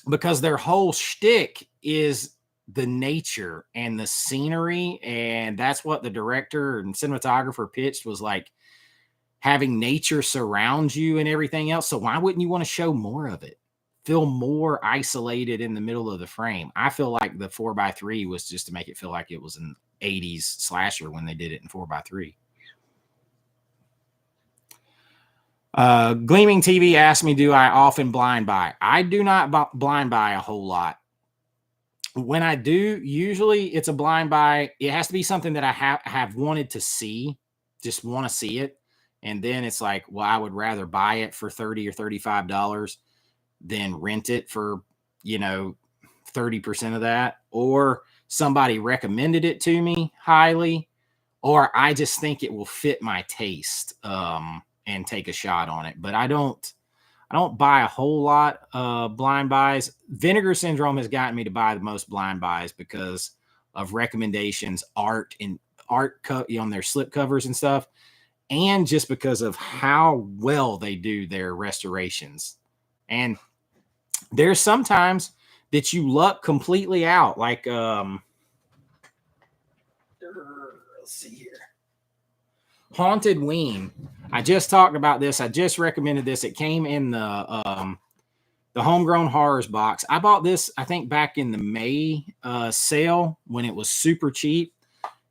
because their whole shtick is the nature and the scenery, and that's what the director and cinematographer pitched, was like having nature surround you and everything else. So why wouldn't you want to show more of it? Feel more isolated in the middle of the frame. I feel like the 4:3 was just to make it feel like it was an 80s slasher when they did it in 4:3. Gleaming TV asked me, do I often blind buy? I do not blind buy a whole lot. When I do, usually it's a blind buy. It has to be something that I have wanted to see, just want to see it. And then it's like, well, I would rather buy it for $30 or $35 than rent it for, 30% of that. Or somebody recommended it to me highly, or I just think it will fit my taste. And take a shot on it. But I don't buy a whole lot of blind buys. Vinegar Syndrome has gotten me to buy the most blind buys because of recommendations, art on their slip covers and stuff, and just because of how well they do their restorations. And there's sometimes that you luck completely out. Like let's see here. Haunted Ween. I just talked about this. I just recommended this. It came in the Homegrown Horrors box. I bought this, I think, back in the May sale when it was super cheap,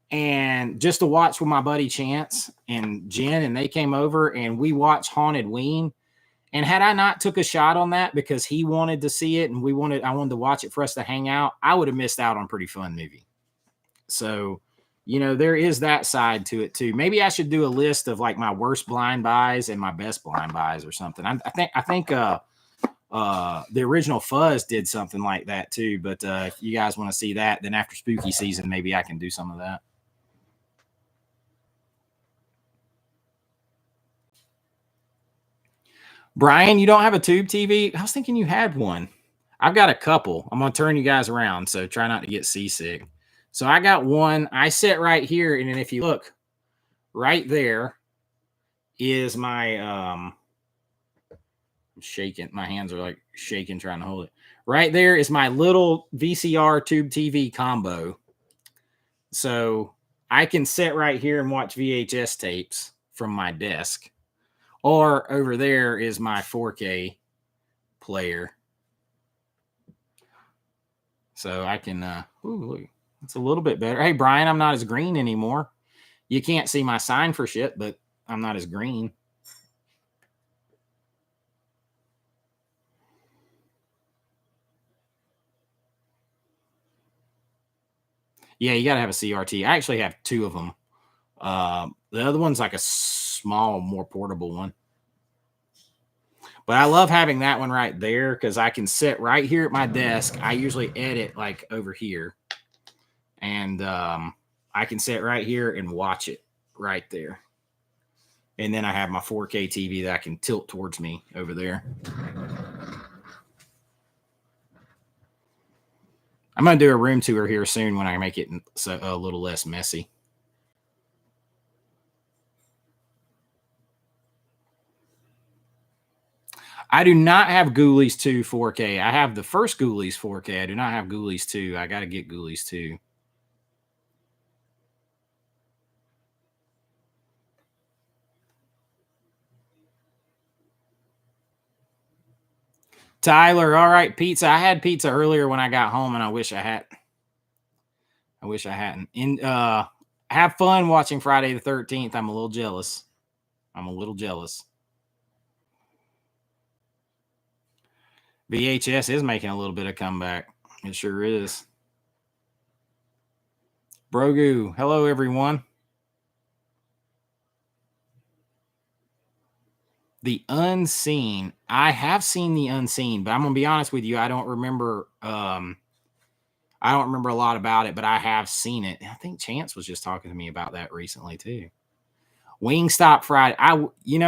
and just to watch with my buddy Chance and Jen, and they came over and we watched Haunted Ween. And had I not took a shot on that because he wanted to see it and I wanted to watch it for us to hang out, I would have missed out on a pretty fun movie. So, there is that side to it too. Maybe I should do a list of like my worst blind buys and my best blind buys or something. I think the original Fuzz did something like that too. But if you guys want to see that, then after spooky season, maybe I can do some of that. Brian, you don't have a tube TV? I was thinking you had one. I've got a couple. I'm going to turn you guys around, so try not to get seasick. So I got one. I sit right here, and then if you look, right there is my I'm shaking. My hands are like shaking trying to hold it. Right there is my little VCR tube TV combo. So I can sit right here and watch VHS tapes from my desk. Or over there is my 4K player. So I can, look, it's a little bit better. Hey, Brian, I'm not as green anymore. You can't see my sign for shit, but I'm not as green. Yeah, you got to have a CRT. I actually have two of them. The other one's like a small, more portable one. But I love having that one right there because I can sit right here at my desk. I usually edit like over here. And I can sit right here and watch it right there. And then I have my 4K TV that I can tilt towards me over there. I'm going to do a room tour here soon when I make it a little less messy. I do not have Ghoulies 2 4K. I have the first Ghoulies 4K. I do not have Ghoulies 2. I got to get Ghoulies 2. Tyler, all right, pizza. I had pizza earlier when I got home, and I wish I had. I wish I hadn't. Have fun watching Friday the 13th. I'm a little jealous. VHS is making a little bit of comeback. It sure is. Brogu, hello everyone. The Unseen. I have seen The Unseen, but I'm gonna be honest with you. I don't remember. I don't remember a lot about it, but I have seen it. I think Chance was just talking to me about that recently too. Wingstop Friday.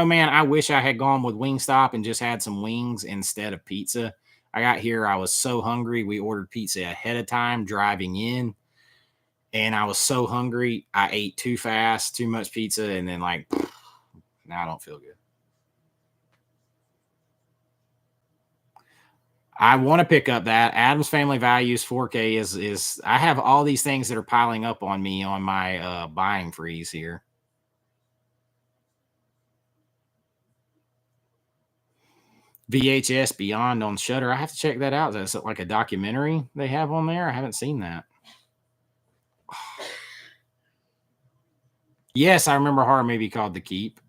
Man, I wish I had gone with Wingstop and just had some wings instead of pizza. I got here. I was so hungry. We ordered pizza ahead of time driving in. And I was so hungry. I ate too fast, too much pizza. And then now I don't feel good. I want to pick up that Adam's Family Values 4K is I have all these things that are piling up on me on my buying freeze here. VHS Beyond on Shudder. I have to check that out. Is it like a documentary they have on there? I haven't seen that. Yes, I remember a horror movie called The Keep.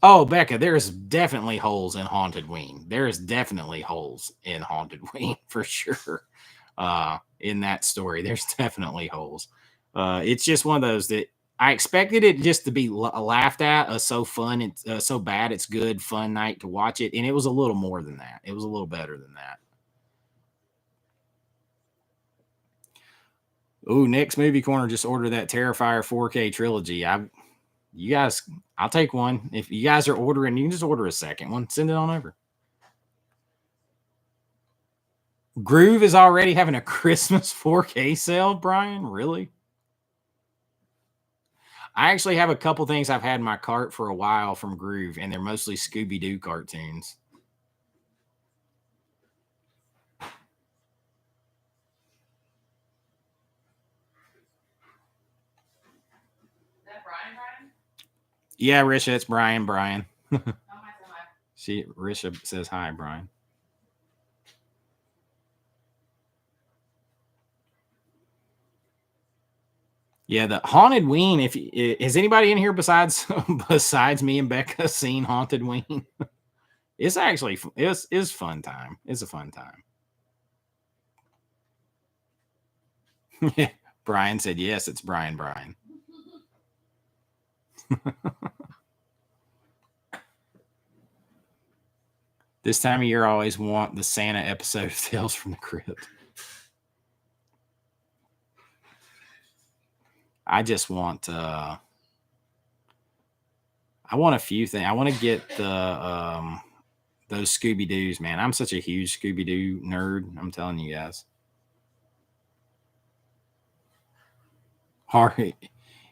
Oh, Becca, there's definitely holes in Haunted Wing. There's definitely holes in Haunted Wing for sure. In that story, there's definitely holes. It's just one of those that I expected it just to be laughed at, so fun, it's so bad it's good, fun night to watch it, and it was a little more than that. It was a little better than that. Ooh, next movie corner, just order that Terrifier 4K trilogy. I'll take one. If you guys are ordering, you can just order a second one. Send it on over. Groove is already having a Christmas 4K sale, Brian. Really? I actually have a couple things I've had in my cart for a while from Groove, and they're mostly Scooby-Doo cartoons. Is that Brian? Yeah, Risha, it's Brian. Risha says hi, Brian. Yeah, the Haunted Ween. Has anybody in here besides me and Becca seen Haunted Ween? It's actually it's fun time. It's a fun time. Brian said yes. It's Brian. This time of year, I always want the Santa episode of Tales from the Crypt. I just want I want a few things. I want to get the those Scooby-Doos, man. I'm such a huge Scooby-Doo nerd. I'm telling you guys. Horror.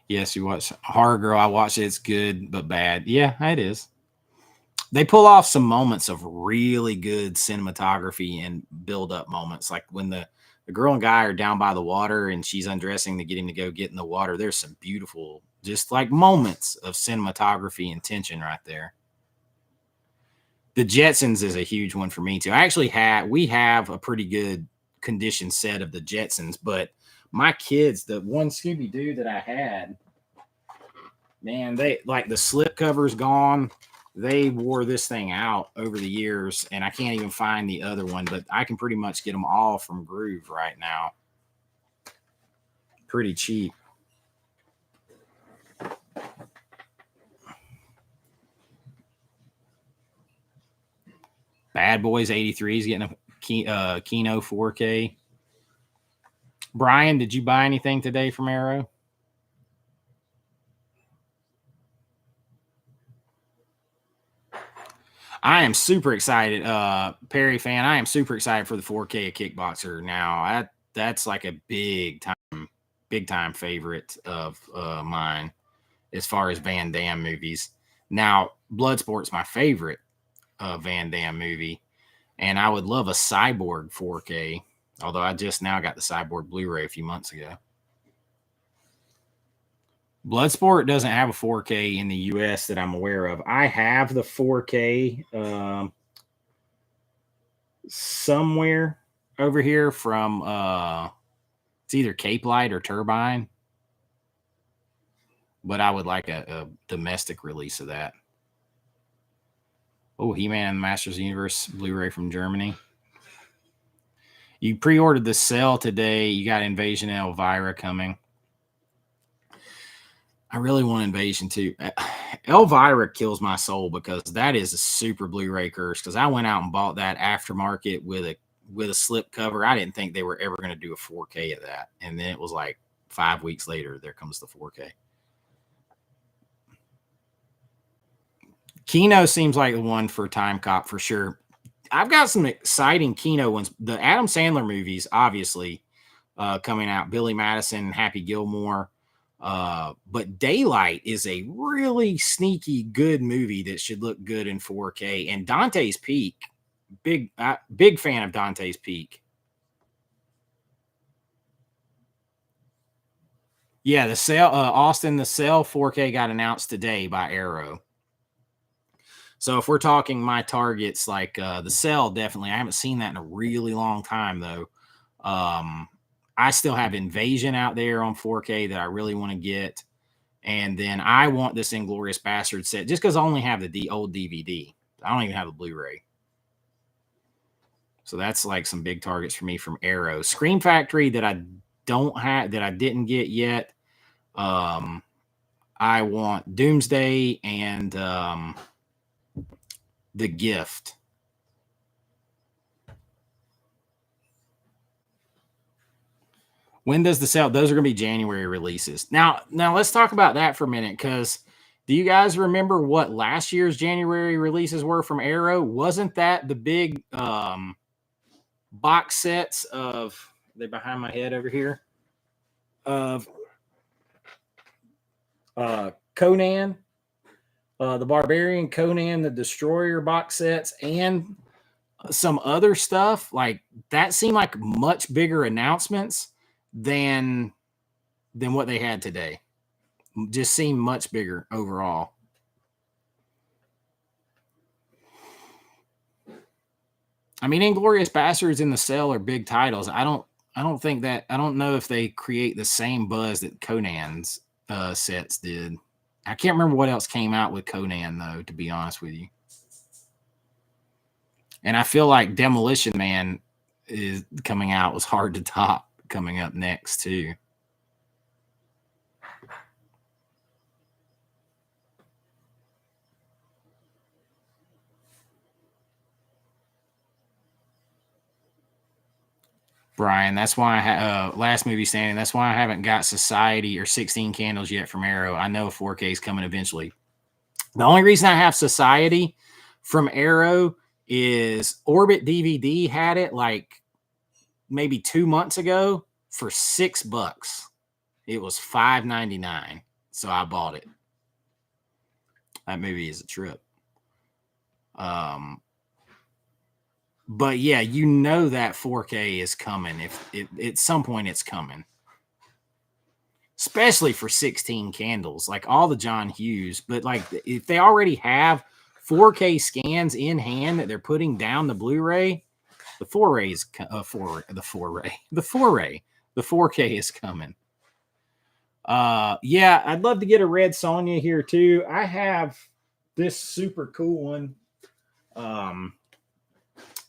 Yes, you watch Horror Girl. I watch it. It's good, but bad. Yeah, it is. They pull off some moments of really good cinematography and build-up moments. Like when the girl and guy are down by the water and she's undressing to get him to go get in the water. There's some beautiful, just like moments of cinematography and tension right there. The Jetsons is a huge one for me too. We have a pretty good condition set of the Jetsons, but my kids, the one Scooby-Doo that I had, man, they like the slip cover's gone. They wore this thing out over the years, and I can't even find the other one, but I can pretty much get them all from Groove right now. Pretty cheap. Bad Boys 83 is getting a Kino 4K. Brian, did you buy anything today from Arrow? I am super excited, Perry fan. I am super excited for the 4K of Kickboxer now. That's like a big time favorite of mine as far as Van Damme movies. Now, Bloodsport's my favorite Van Damme movie, and I would love a Cyborg 4K, although I just now got the Cyborg Blu-ray a few months ago. Bloodsport doesn't have a 4K in the US that I'm aware of. I have the 4K somewhere over here from it's either Cape Light or Turbine, but I would like a domestic release of that. Oh, He-Man and the Masters of the Universe Blu-ray from Germany. You pre-ordered the Cell today. You got Invasion and Elvira coming. I really want Invasion too. Elvira kills my soul because that is a super Blu-ray curse. Because I went out and bought that aftermarket with a slip cover. I didn't think they were ever going to do a 4K of that, and then it was like 5 weeks later, there comes the 4K. Kino seems like the one for Time Cop for sure. I've got some exciting Kino ones. The Adam Sandler movies, obviously, coming out. Billy Madison, Happy Gilmore. But Daylight is a really sneaky good movie that should look good in 4K. And Dante's Peak, big fan of Dante's Peak. Yeah, the Cell, Austin, the Cell 4K got announced today by Arrow. So if we're talking my targets, like the Cell, definitely. I haven't seen that in a really long time though. I still have Invasion out there on 4K that I really want to get. And then I want this Inglourious Bastard set just because I only have the old DVD. I don't even have the Blu-ray. So that's like some big targets for me from Arrow. Scream Factory that I don't have, that I didn't get yet. I want Doomsday and The Gift. When does the sale? Those are going to be January releases. Now let's talk about that for a minute, because do you guys remember what last year's January releases were from Arrow? Wasn't that the big box sets of, they're behind my head over here, of Conan, the Barbarian, Conan the Destroyer box sets, and some other stuff? Like that seemed like much bigger announcements than what they had today. Just seemed much bigger overall. I mean, Inglourious Bastards and The Cell are big titles. I don't know if they create the same buzz that Conan's sets did. I can't remember what else came out with Conan though, to be honest with you. And I feel like Demolition Man is coming out was hard to top coming up next too. Brian, that's why I last movie standing. That's why I haven't got Society or 16 Candles yet from Arrow. I know 4K is coming eventually. The only reason I have Society from Arrow is Orbit DVD had it like maybe 2 months ago for $6. It was $5.99, so I bought it. That movie is a trip. But yeah, you know that 4K is coming. If at some point it's coming, especially for 16 candles, like all the John Hughes. But like if they already have 4K scans in hand that they're putting down the Blu-ray, the 4K is coming. Yeah, I'd love to get a Red Sonja here too. I have this super cool one.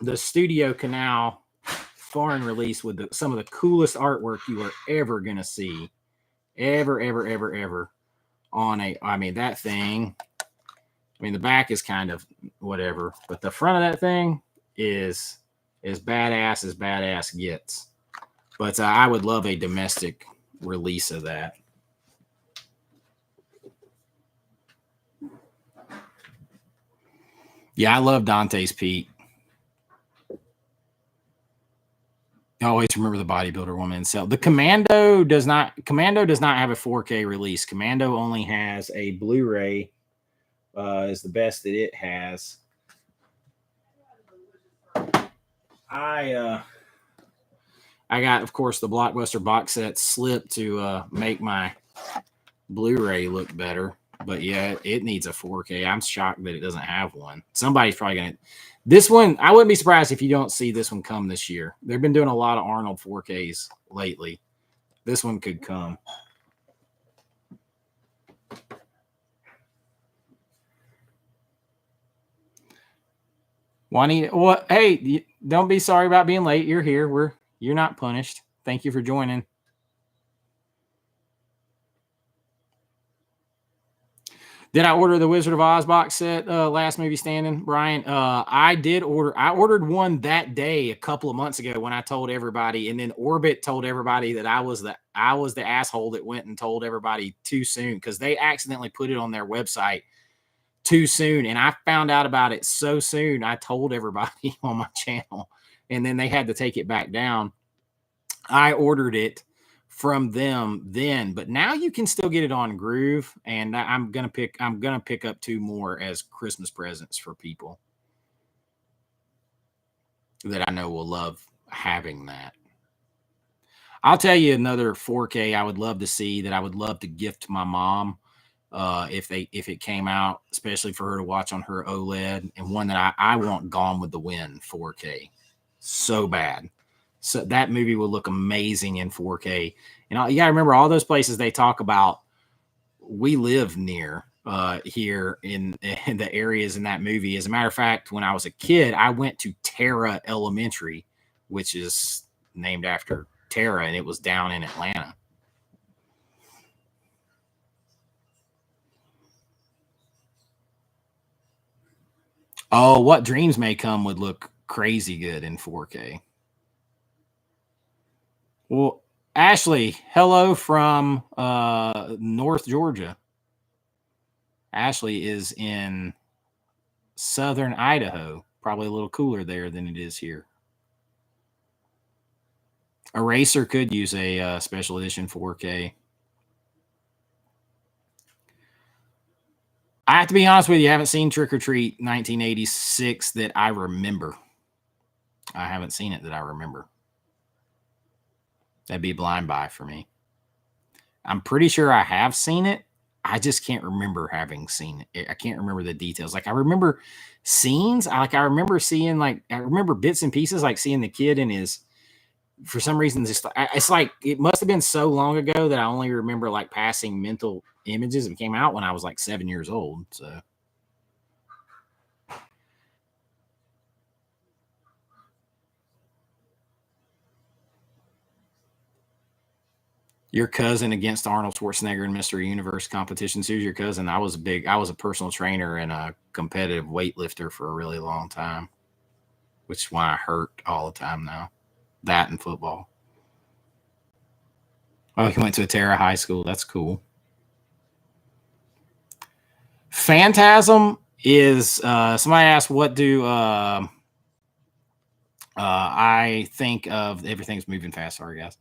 The Studio Canal foreign release with some of the coolest artwork you are ever going to see. Ever on that thing. I mean, the back is kind of whatever, but the front of that thing is as badass gets. But I would love a domestic release of that. Yeah, I love Dante's Peak. I always remember the bodybuilder woman. So the Commando does not have a 4K release. Commando only has a Blu-ray. Is the best that it has. I got, of course, the Blockbuster box set slip to make my Blu-ray look better. But yeah, it needs a 4K. I'm shocked that it doesn't have one. Somebody's probably gonna. This one, I wouldn't be surprised if you don't see this one come this year. They've been doing a lot of Arnold 4Ks lately. This one could come. Juanita, what? Hey, don't be sorry about being late. You're here. You're not punished. Thank you for joining. Did I order the Wizard of Oz box set? Last movie standing, Brian. I did order. I ordered one that day a couple of months ago when I told everybody, and then Orbit told everybody that I was the asshole that went and told everybody too soon because they accidentally put it on their website too soon, and I found out about it so soon. I told everybody on my channel, and then they had to take it back down. I ordered it from them then, but now you can still get it on Groove, and I'm gonna pick up 2 more as Christmas presents for people that I know will love having that. I'll tell you another 4K I would love to see that I would love to gift my mom if it came out, especially for her to watch on her OLED, and one that I want Gone with the Wind 4K so bad. So that movie will look amazing in 4K. And you got to remember all those places they talk about. We live near here in the areas in that movie. As a matter of fact, when I was a kid, I went to Terra Elementary, which is named after Terra, and it was down in Atlanta. Oh, What Dreams May Come would look crazy good in 4K. Well, Ashley, hello from North Georgia. Ashley is in southern Idaho. Probably a little cooler there than it is here. Eraser could use a special edition 4K. I have to be honest with you, I haven't seen Trick or Treat 1986 that I remember. I haven't seen it that I remember. That'd be a blind buy for me. I'm pretty sure I have seen it. I just can't remember having seen it. I can't remember the details. Like I remember scenes. I remember bits and pieces, like seeing the kid in his, for some reason, it's like it must have been so long ago that I only remember like passing mental images. It came out when I was like 7 years old. So your cousin against Arnold Schwarzenegger in Mr. Universe competitions. Who's your cousin? I was a personal trainer and a competitive weightlifter for a really long time, which is why I hurt all the time now. That and football. Oh, he went to a Terra High School. That's cool. Phantasm is somebody asked what do I think of everything's moving fast. Sorry, guys.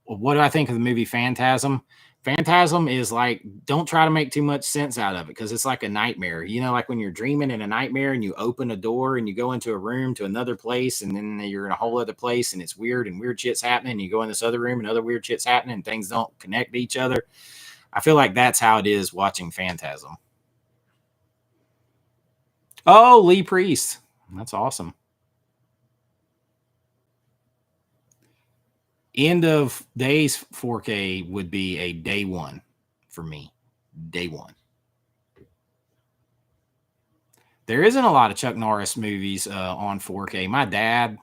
What do I think of the movie Phantasm? Phantasm is like, don't try to make too much sense out of it because it's like a nightmare. You know, like when you're dreaming in a nightmare and you open a door and you go into a room to another place and then you're in a whole other place and it's weird and weird shit's happening. And you go in this other room and other weird shit's happening and things don't connect to each other. I feel like that's how it is watching Phantasm. Oh, Lee Priest. That's awesome. End of days 4K would be a day one for me. Day one. There isn't a lot of Chuck Norris movies on 4K. My dad,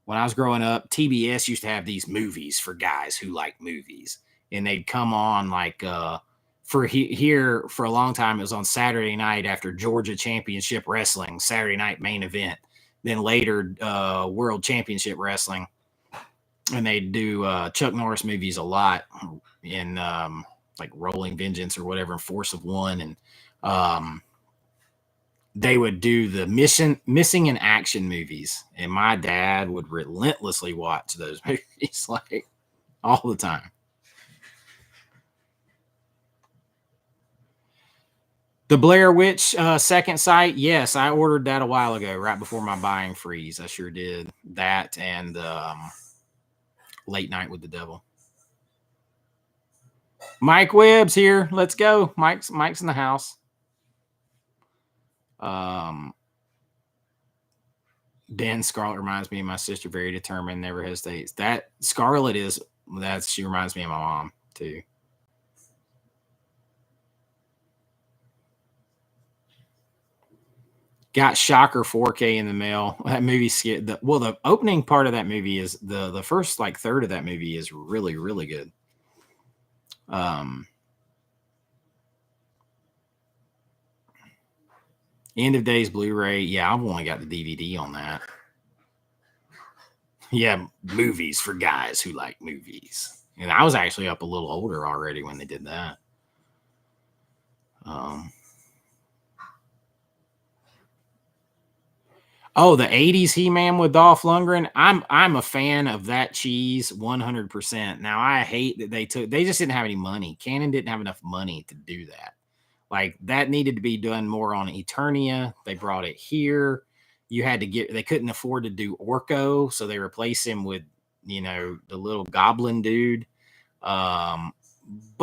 when I was growing up, TBS used to have these movies for guys who like movies. And they'd come on like here for a long time. It was on Saturday night after Georgia Championship Wrestling, Saturday night main event. Then later World Championship Wrestling. And they do Chuck Norris movies a lot in like Rolling Vengeance or whatever, Force of One. And they would do the missing in action movies. And my dad would relentlessly watch those movies like all the time. The Blair Witch Second Sight. Yes, I ordered that a while ago, right before my buying freeze. I sure did. That and Late Night with the Devil. Mike Webb's here. Let's go. Mike's in the house. Ben Scarlett reminds me of my sister. Very determined, never hesitates. That Scarlett she reminds me of my mom too. Got Shocker 4K in the mail. That movie the opening part of that movie is the first like third of that movie is really, really good. End of Days Blu-ray. Yeah, I've only got the DVD on that. Yeah, movies for guys who like movies. And I was actually up a little older already when they did that. Oh, the 80s He-Man with Dolph Lundgren. I'm a fan of that cheese 100%. Now, I hate that they just didn't have any money. Canon didn't have enough money to do that. Like, that needed to be done more on Eternia. They brought it here. They couldn't afford to do Orko, so they replaced him with, the little goblin dude. But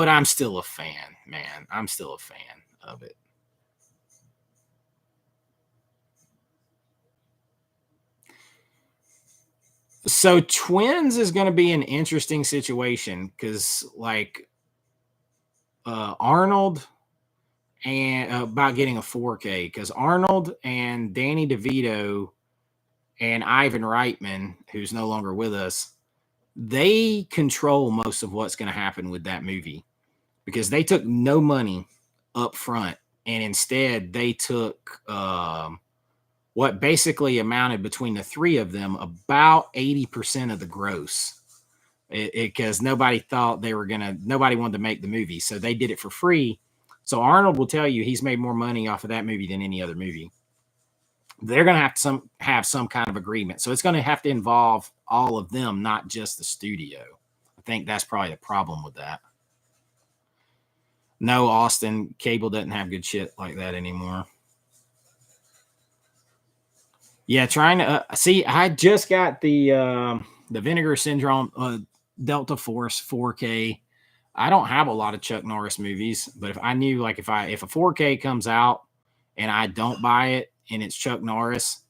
I'm still a fan, man. I'm still a fan of it. So Twins is going to be an interesting situation because, like, Arnold and about getting a 4K because Arnold and Danny DeVito and Ivan Reitman, who's no longer with us, they control most of what's going to happen with that movie because they took no money up front and instead they took what basically amounted between the three of them about 80% of the gross because nobody wanted to make the movie. So they did it for free. So Arnold will tell you he's made more money off of that movie than any other movie. They're going to have some kind of agreement. So it's going to have to involve all of them, not just the studio. I think that's probably the problem with that. No, Austin, cable doesn't have good shit like that anymore. Yeah, trying to see. I just got the Vinegar Syndrome Delta Force 4K. I don't have a lot of Chuck Norris movies, but if I knew, like, if a 4K comes out and I don't buy it and it's Chuck Norris,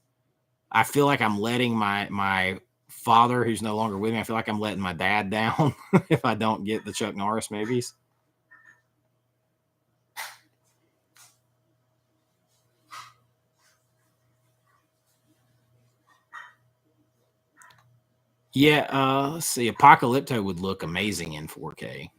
I feel like I'm letting my father, who's no longer with me, I feel like I'm letting my dad down if I don't get the Chuck Norris movies. Yeah, let's see. Apocalypto would look amazing in 4K.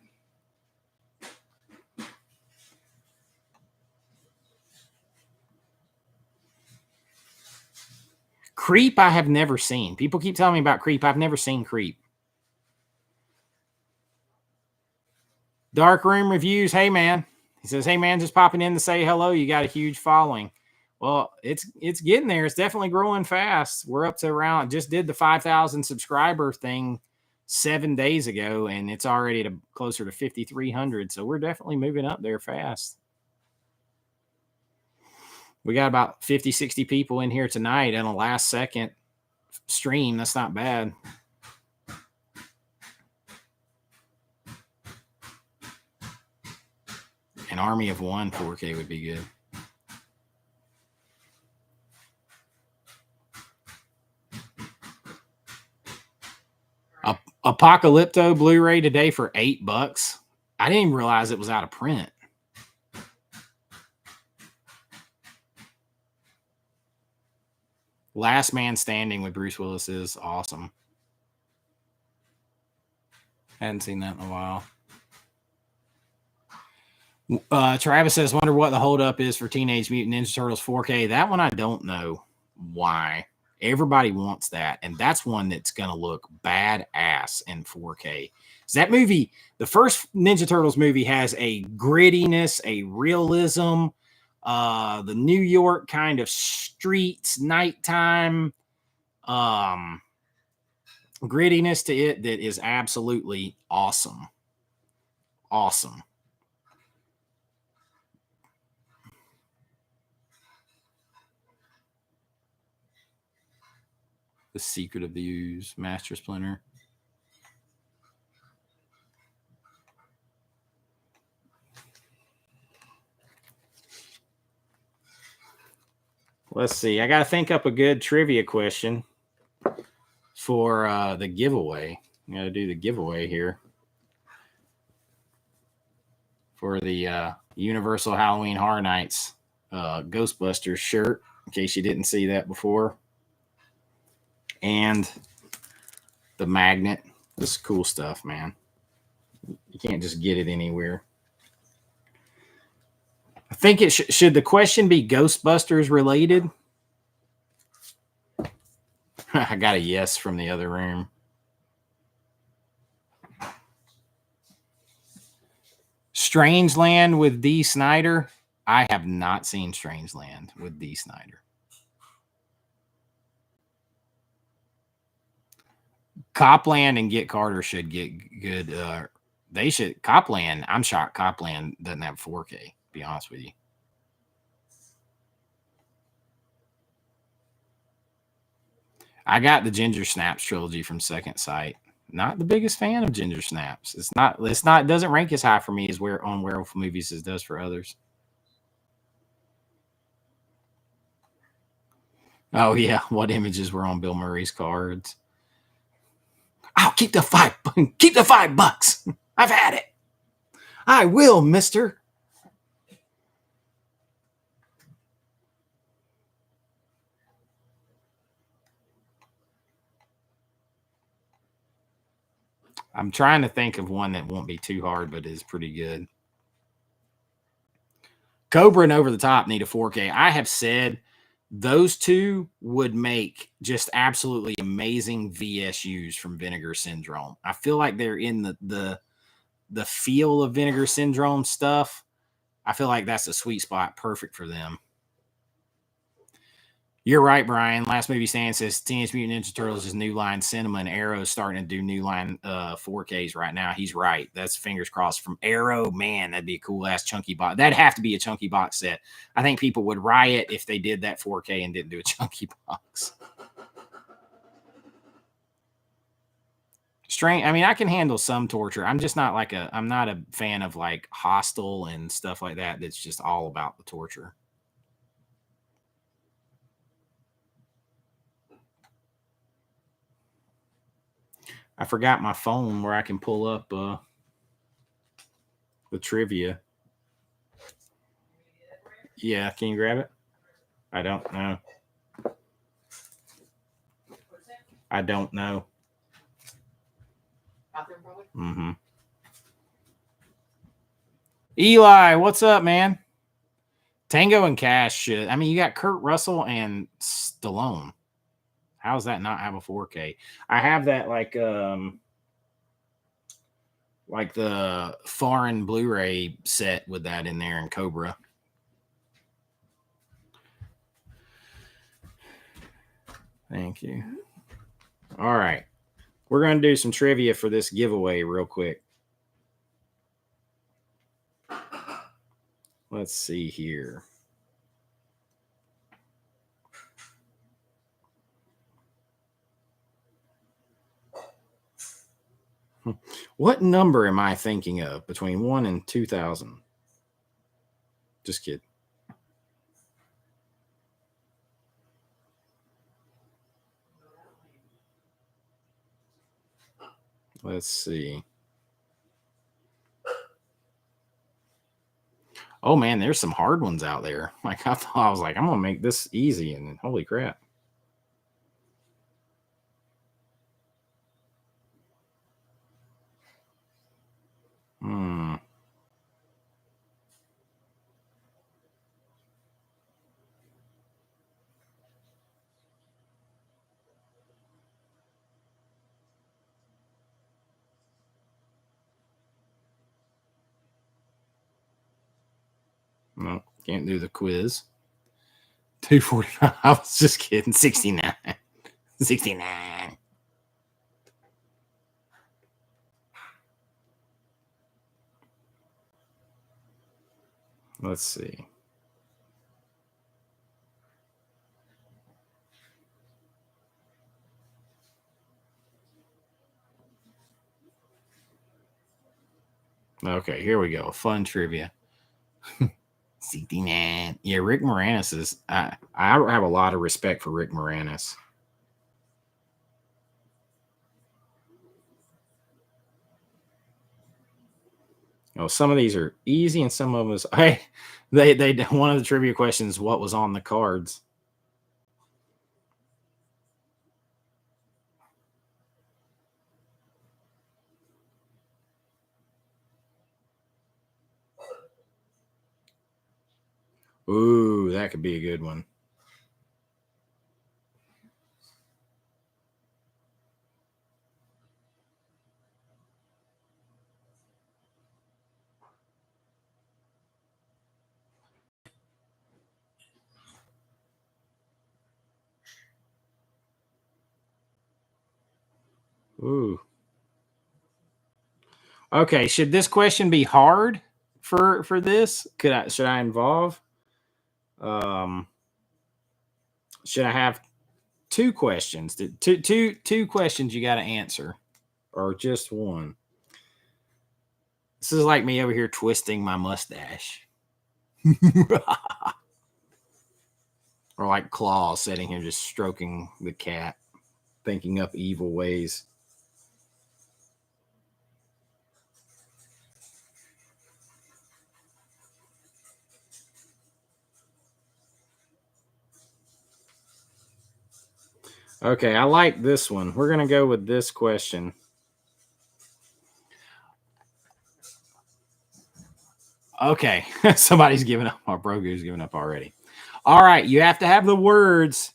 Creep, I have never seen. People keep telling me about Creep. I've never seen Creep. Dark Room Reviews. Hey, man. He says, "Hey man, just popping in to say hello. You got a huge following." Well, it's getting there. It's definitely growing fast. We're up to around, just did the 5,000 subscriber thing 7 days ago, and it's already closer to 5,300. So we're definitely moving up there fast. We got about 50, 60 people in here tonight on a last second stream. That's not bad. An army of one 4K would be good. Apocalypto Blu-ray today for $8. I didn't even realize it was out of print. Last Man Standing with Bruce Willis is awesome. Hadn't seen that in a while. Travis says, "Wonder what the holdup is for Teenage Mutant Ninja Turtles 4K." That one I don't know why. Everybody wants that, and that's one that's gonna look badass in 4K. So that movie, the first Ninja Turtles movie, has a grittiness, a realism, the New York kind of streets, nighttime, grittiness to it that is absolutely awesome. Awesome. The Secret of the Ooze, Master Splinter. Let's see. I got to think up a good trivia question for the giveaway. I got to do the giveaway here for the Universal Halloween Horror Nights Ghostbusters shirt, in case you didn't see that before. And the magnet. This is cool stuff, man. You can't just get it anywhere. I think it should the question be Ghostbusters related? I got a yes from the other room. Strangeland with D. Snyder. I have not seen Strangeland with D. Snyder. Copland and Get Carter should get good. They should. Copland, I'm shocked Copland doesn't have 4K, to be honest with you. I got the Ginger Snaps trilogy from Second Sight. Not the biggest fan of Ginger Snaps. It doesn't rank as high for me as on Werewolf Movies as it does for others. Oh yeah, what images were on Bill Murray's cards? I'll keep the $5. I've had it. I will, mister. I'm trying to think of one that won't be too hard, but is pretty good. Cobra and Over the Top need a 4K. I have said those two would make just absolutely amazing VSUs from Vinegar Syndrome. I feel like they're in the feel of Vinegar Syndrome stuff. I feel like that's a sweet spot, perfect for them. You're right, Brian. Last Movie Stand says Teenage Mutant Ninja Turtles is New Line Cinema, and Arrow's starting to do New Line 4Ks right now. He's right. That's fingers crossed from Arrow. Man, that'd be a cool ass chunky box. That'd have to be a chunky box set. I think people would riot if they did that 4K and didn't do a chunky box. Strange. I mean, I can handle some torture. I'm just not I'm not a fan of like Hostel and stuff like that. That's just all about the torture. I forgot my phone where I can pull up the trivia. Yeah, can you grab it? I don't know. I don't know. Mm-hmm. Eli, what's up, man? Tango and Cash should. I mean, you got Kurt Russell and Stallone. How does that not have a 4K? I have that like where like the foreign Blu-ray set with that in there in Cobra. Thank you. All right. We're going to do some trivia for this giveaway real quick. Let's see here. What number am I thinking of between 1 and 2000? Just kidding. Let's see. Oh man, there's some hard ones out there. Like I thought, I was like, I'm gonna make this easy, and then holy crap. No, can't do the quiz. 245. I was just kidding. 69. 69. Let's see. Okay, here we go. Fun trivia. 69. Yeah, Rick Moranis is. I have a lot of respect for Rick Moranis. Oh, some of these are easy, and some of them is. Hey, they one of the trivia questions. What was on the cards? Ooh, that could be a good one. Ooh. Okay, should this question be hard for this? Should I involve? Should I have two questions? Two questions you got to answer, or just one? This is like me over here twisting my mustache. Or like Claw sitting here just stroking the cat, thinking up evil ways. Okay, I like this one. We're going to go with this question. Okay, somebody's giving up. Our Brogu's giving up already. All right, you have to have the words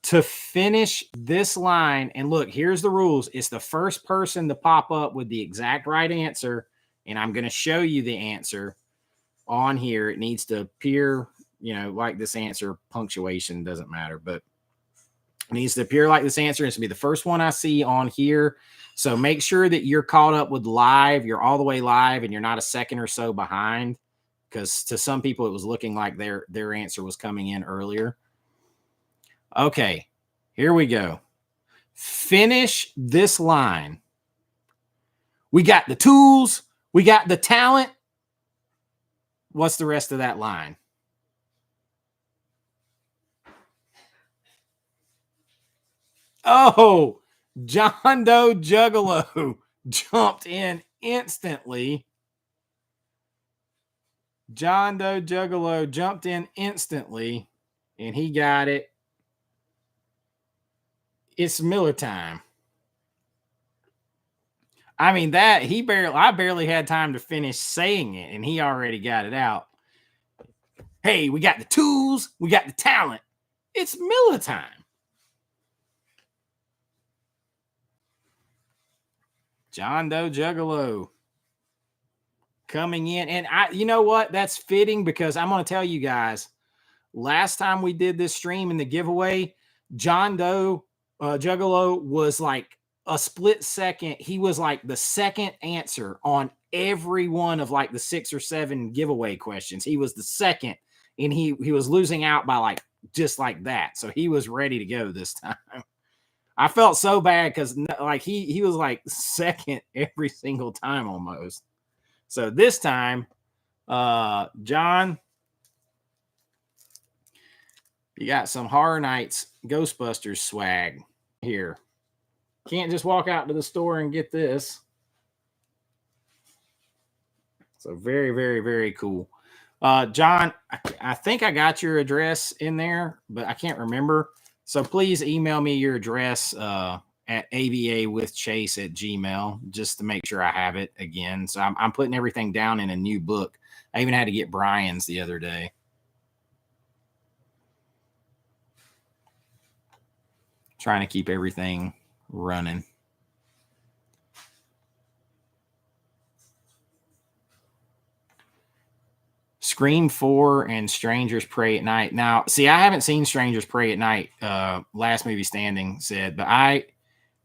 to finish this line. And look, here's the rules. It's the first person to pop up with the exact right answer, and I'm going to show you the answer on here. It needs to appear, like this answer. Punctuation doesn't matter, but it needs to appear like this answer. It's to be the first one I see on here. So make sure that you're caught up with live. You're all the way live, and you're not a second or so behind, because to some people it was looking like their answer was coming in earlier. Okay, here we go. Finish this line. We got the tools. We got the talent. What's the rest of that line? Oh, John Doe Juggalo jumped in instantly. John Doe Juggalo jumped in instantly, and he got it. It's Miller time. I mean, I barely had time to finish saying it, and he already got it out. Hey, we got the tools. We got the talent. It's Miller time. John Doe Juggalo. coming in. And you know what? That's fitting because I'm going to tell you guys, last time we did this stream in the giveaway, John Doe Juggalo was like a split second. He was like the second answer on every one of like the 6 or 7 giveaway questions. He was the second, and he was losing out by like just like that. So he was ready to go this time. I felt so bad because like he was like second every single time almost. So this time, John, you got some Horror Nights Ghostbusters swag here. Can't just walk out to the store and get this. So very, very, very cool. John, I think I got your address in there, but I can't remember. So please email me your address at avawithchase@gmail just to make sure I have it again. So I'm putting everything down in a new book. I even had to get Brian's the other day. Trying to keep everything running. Scream 4 and Strangers Pray at Night. Now, see, I haven't seen Strangers Pray at Night. Last Movie Standing said, but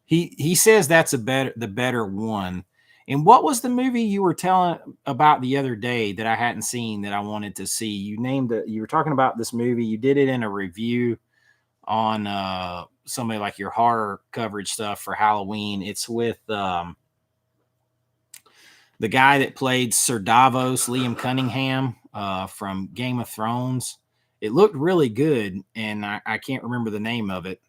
he says that's the better one. And what was the movie you were telling about the other day that I hadn't seen that I wanted to see? You were talking about this movie. You did it in a review on somebody like your horror coverage stuff for Halloween. It's with the guy that played Sir Davos, Liam Cunningham, from Game of Thrones. It looked really good, and I can't remember the name of it.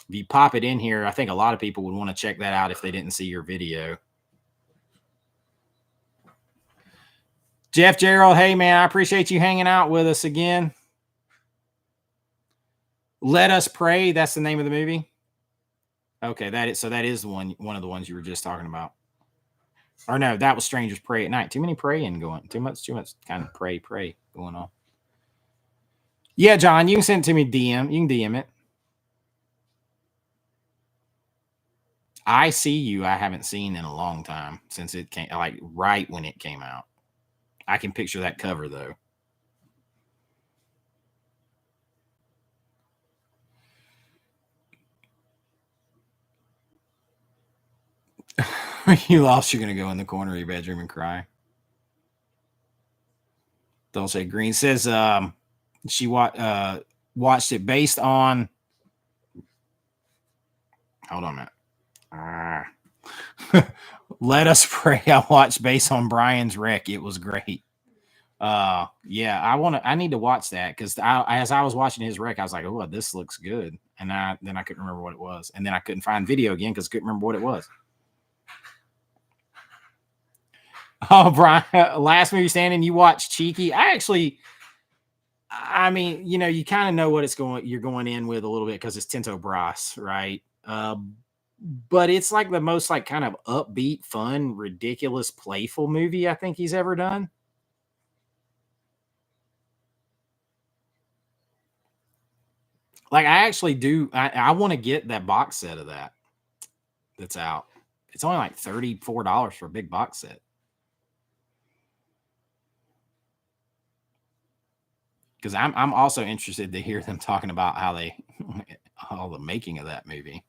If you pop it in here, I think a lot of people would want to check that out if they didn't see your video. Jeff Gerald, hey man, I appreciate you hanging out with us again. Let Us Pray, that's the name of the movie. Okay, that is the one of the ones you were just talking about. Or no, that was Strangers Pray at Night. Too many praying going. Too much kind of pray going on. Yeah, John, you can send it to me DM. You can DM it. I See You, I haven't seen in a long time since it came, like right when it came out. I can picture that cover though. You lost, you're going to go in the corner of your bedroom and cry. Don't say Green says she watched it based on. Hold on a minute. Let Us Pray. I watched based on Brian's wreck. It was great. Yeah, I need to watch that because as I was watching his wreck, I was like, oh, this looks good. And then I couldn't remember what it was. And then I couldn't find video again because I couldn't remember what it was. Oh, Brian, Last Movie Standing, you watch Cheeky. I mean, you know, you kind of know what you're going in with a little bit because it's Tinto Brass, right? But it's like the most like kind of upbeat, fun, ridiculous, playful movie I think he's ever done. Like I actually do. I want to get that box set of that's out. It's only like $34 for a big box set. Because I'm also interested to hear them talking about all the making of that movie.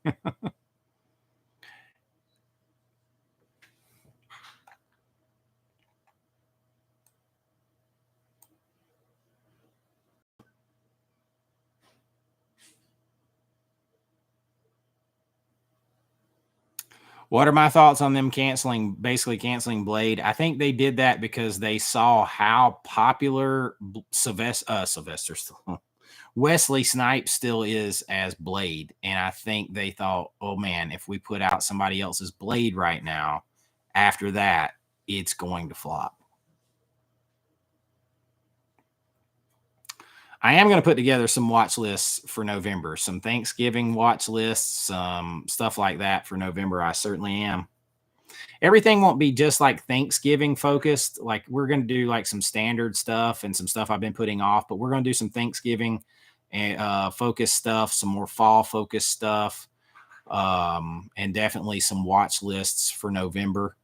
What are my thoughts on them basically canceling Blade? I think they did that because they saw how popular Wesley Snipes still is as Blade. And I think they thought, oh man, if we put out somebody else's Blade right now, after that, it's going to flop. I am going to put together some watch lists for November, some Thanksgiving watch lists, some stuff like that for November. I certainly am. Everything won't be just like Thanksgiving focused. Like we're going to do like some standard stuff and some stuff I've been putting off, but we're going to do some Thanksgiving focused stuff, some more fall focused stuff, and definitely some watch lists for November.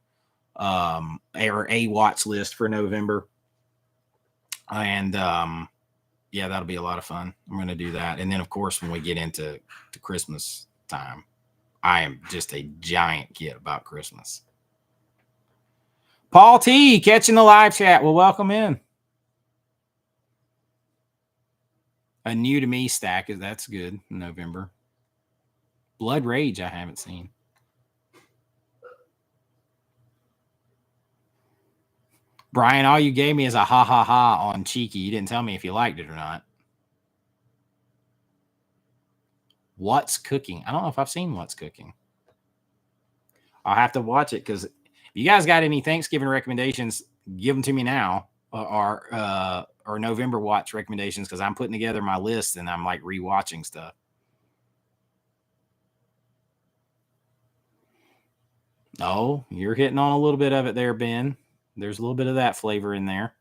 or a watch list for November. And yeah, that'll be a lot of fun. I'm going to do that. And then, of course, when we get into the Christmas time, I am just a giant kid about Christmas. Paul T, catching the live chat. Well, welcome in. A new to me stack that's good. November. Blood Rage, I haven't seen. Brian, all you gave me is a ha ha ha on Cheeky. You didn't tell me if you liked it or not. What's Cooking? I don't know if I've seen What's Cooking. I'll have to watch it because if you guys got any Thanksgiving recommendations, give them to me now, or November watch recommendations, because I'm putting together my list and I'm like rewatching stuff. Oh, you're hitting on a little bit of it there, Ben. There's a little bit of that flavor in there.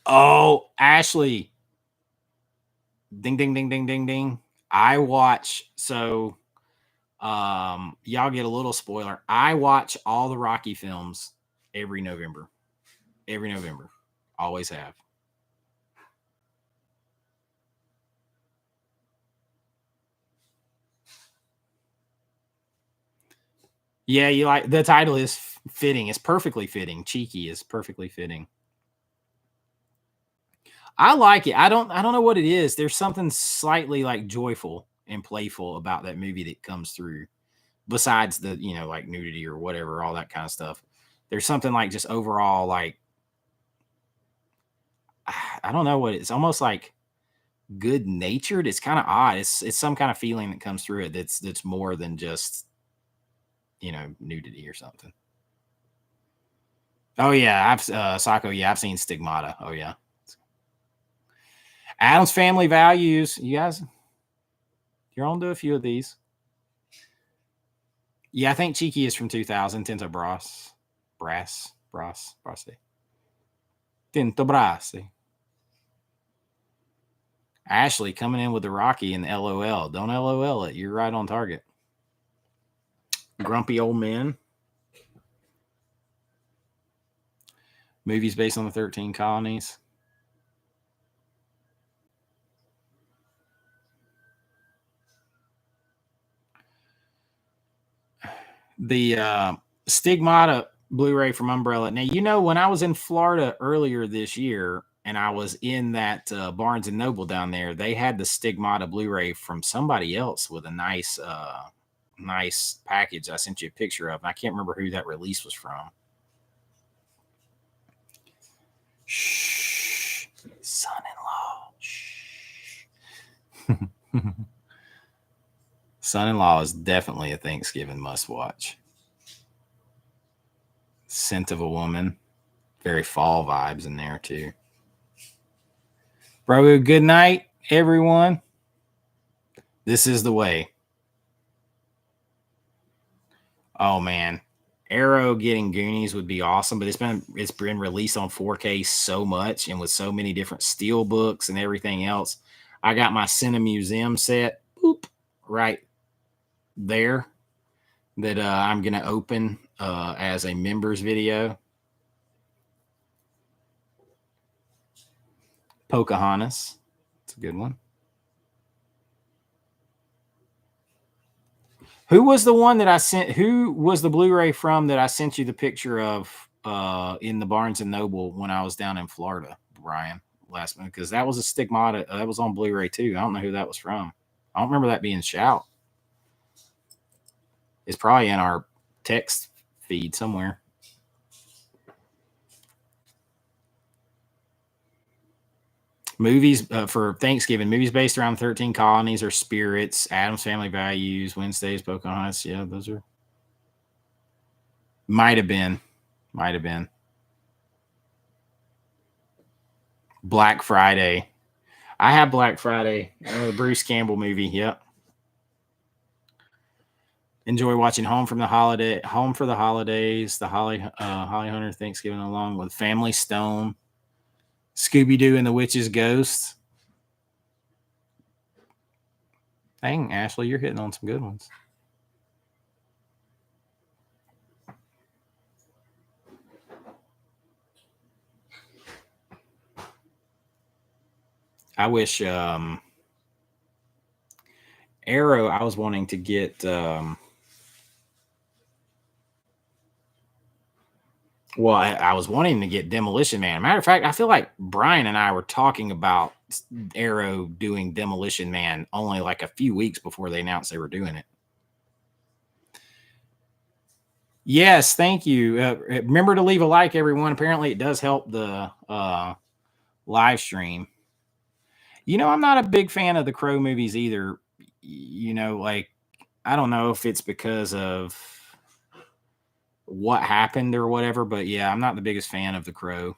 Oh, Ashley. Ding, ding, ding, ding, ding, ding. I watch, so y'all get a little spoiler. I watch all the Rocky films every November. Every November. Always have. Yeah, you like the title is fitting. It's perfectly fitting. Cheeky is perfectly fitting. I like it. I don't know what it is. There's something slightly like joyful and playful about that movie that comes through. Besides the, like nudity or whatever, all that kind of stuff. There's something like just overall like I don't know what it's almost like good natured. It's kind of odd. It's some kind of feeling that comes through it that's more than just nudity or something. Oh yeah, Psycho. Yeah, I've seen Stigmata. Oh yeah. Adam's Family Values. You guys, you're on to a few of these. Yeah, I think Cheeky is from 2000. Tinto Brass. Tinto Brasse. Ashley coming in with the Rocky and the LOL. Don't LOL it. You're right on target. Grumpy Old Men. Movies based on the 13 colonies. The Stigmata Blu-ray from Umbrella. Now, when I was in Florida earlier this year and I was in that Barnes and Noble down there, they had the Stigmata Blu-ray from somebody else with a nice package I sent you a picture of. And I can't remember who that release was from. Shh. Son-in-law. Shh. Son-in-law is definitely a Thanksgiving must-watch. Scent of a Woman. Very fall vibes in there, too. Bro, good night, everyone. This is the way. Oh, man. Arrow getting Goonies would be awesome, but it's been released on 4K so much and with so many different steel books and everything else. I got my Cinemuseum set right there that I'm going to open as a members video. Pocahontas. It's a good one. Who was the one that I sent? Who was the Blu-ray from that I sent you the picture of in the Barnes and Noble when I was down in Florida, Brian, last month? Because that was a Stigmata. That was on Blu-ray too. I don't know who that was from. I don't remember that being Shout. It's probably in our text feed somewhere. Movies for Thanksgiving. Movies based around 13 colonies or Spirits, Adam's Family Values, Wednesdays, Pocahontas. Yeah, those are. Might have been. Black Friday. I have Black Friday. The Bruce Campbell movie. Yep. Enjoy watching Home for the Holidays, the Holly Hunter Thanksgiving along with Family Stone, Scooby-Doo and the Witch's Ghost. Dang, Ashley, you're hitting on some good ones. I wish Arrow, I was wanting to get well, I was wanting to get Demolition Man. Matter of fact, I feel like Brian and I were talking about Arrow doing Demolition Man only like a few weeks before they announced they were doing it. Yes, thank you. Remember to leave a like, everyone. Apparently, it does help the live stream. You know, I'm not a big fan of the Crow movies either. You know, like, I don't know if it's because of what happened or whatever, but yeah, I'm not the biggest fan of the Crow.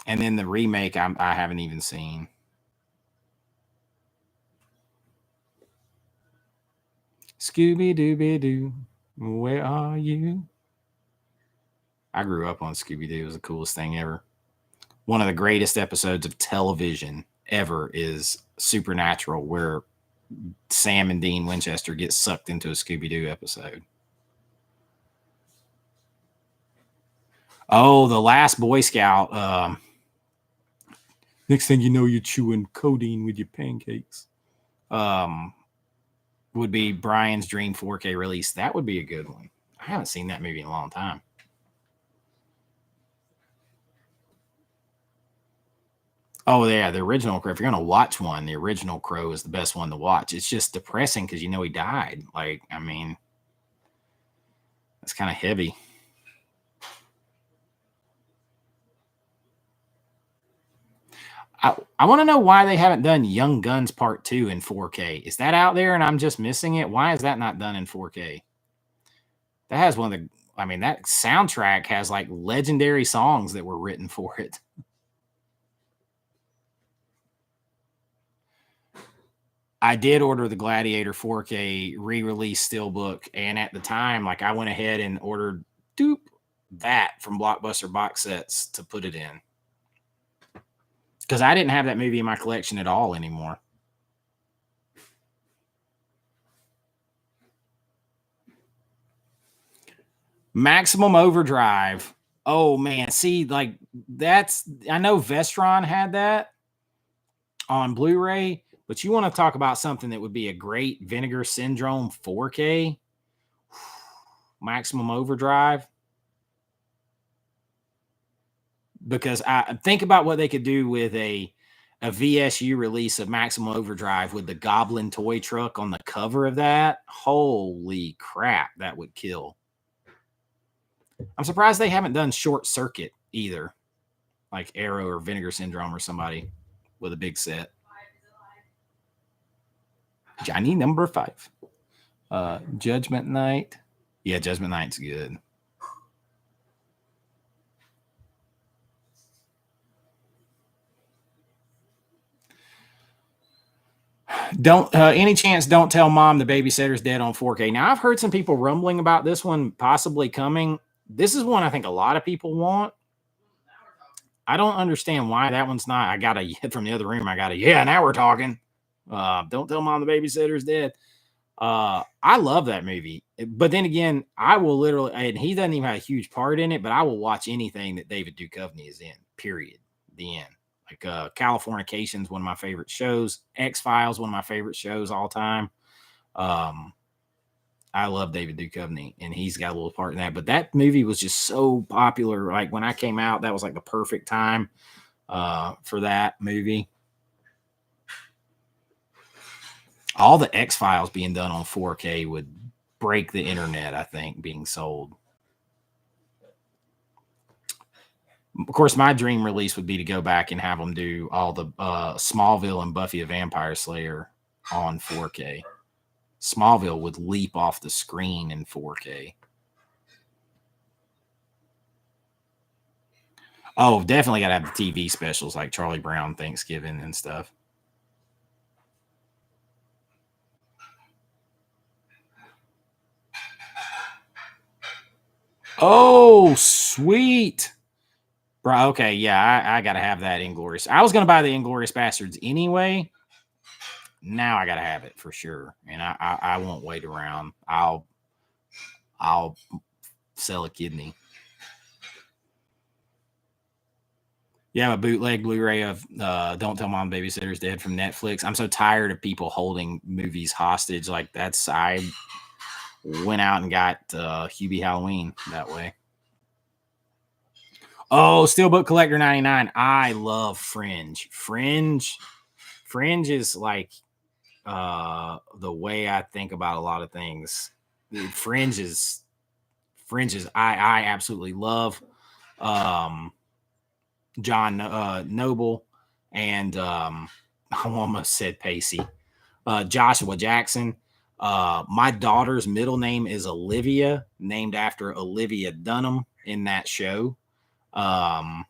And then the remake, I haven't even seen. Scooby Dooby Doo, where are you? I grew up on Scooby Doo. It was the coolest thing ever. One of the greatest episodes of television ever is Supernatural, where Sam and Dean Winchester get sucked into a Scooby Doo episode. Oh, the last Boy Scout. Next thing you know, you're chewing codeine with your pancakes. Would be Brian's Dream 4K release. That would be a good one. I haven't seen that movie in a long time. Oh, yeah, the original Crow. If you're going to watch one, the original Crow is the best one to watch. It's just depressing because you know he died. Like, I mean, that's kind of heavy. I want to know why they haven't done Young Guns Part 2 in 4K. Is that out there and I'm just missing it? Why is that not done in 4K? That has one of the, I mean, that soundtrack has like legendary songs that were written for it. I did order the Gladiator 4K re-release steelbook, and at the time, like I went ahead and ordered that from Blockbuster box sets to put it in. Because I didn't have that movie in my collection at all anymore. Maximum Overdrive. Oh man, see, like that's, I know Vestron had that on Blu-ray, but you want to talk about something that would be a great Vinegar Syndrome 4K? Maximum Overdrive. Because I think about what they could do with a VSU release of Maximum Overdrive with the Goblin toy truck on the cover of that. Holy crap, that would kill. I'm surprised they haven't done Short Circuit either, like Arrow or Vinegar Syndrome or somebody with a big set. Johnny number 5. Judgment Night. Yeah, Judgment Night's good. Don't any chance don't tell mom the babysitter's dead on 4K. Now I've heard some people rumbling about this one possibly coming. This is one I think a lot of people want. I don't understand why that one's not. I got a from the other room. I got a yeah. Now we're talking. Don't tell mom the babysitter's dead. I love that movie, but then again, I will literally, and he doesn't even have a huge part in it, but I will watch anything that David Duchovny is in. Period. The end. Like Californication is one of my favorite shows. X-Files, one of my favorite shows all time. I love David Duchovny, and he's got a little part in that. But that movie was just so popular. Like when I came out, that was like the perfect time for that movie. All the X-Files being done on 4K would break the internet, I think, being sold. Of course, my dream release would be to go back and have them do all the Smallville and Buffy the Vampire Slayer on 4K. Smallville would leap off the screen in 4K. Oh, definitely got to have the TV specials like Charlie Brown Thanksgiving and stuff. Oh, sweet. Bro, okay, yeah, I got to have that Inglourious. I was going to buy the Inglourious Bastards anyway, now I gotta have it for sure, and I won't wait around. I'll sell a kidney. Yeah, a bootleg Blu-ray of Don't Tell Mom Babysitter's Dead from Netflix. I'm so tired of people holding movies hostage. Like I went out and got Hubie Halloween that way. Oh, Steelbook Collector 99. I love Fringe. Fringe is like the way I think about a lot of things. Fringe is I absolutely love John Noble and I almost said Pacey. Joshua Jackson. My daughter's middle name is Olivia, named after Olivia Dunham in that show. My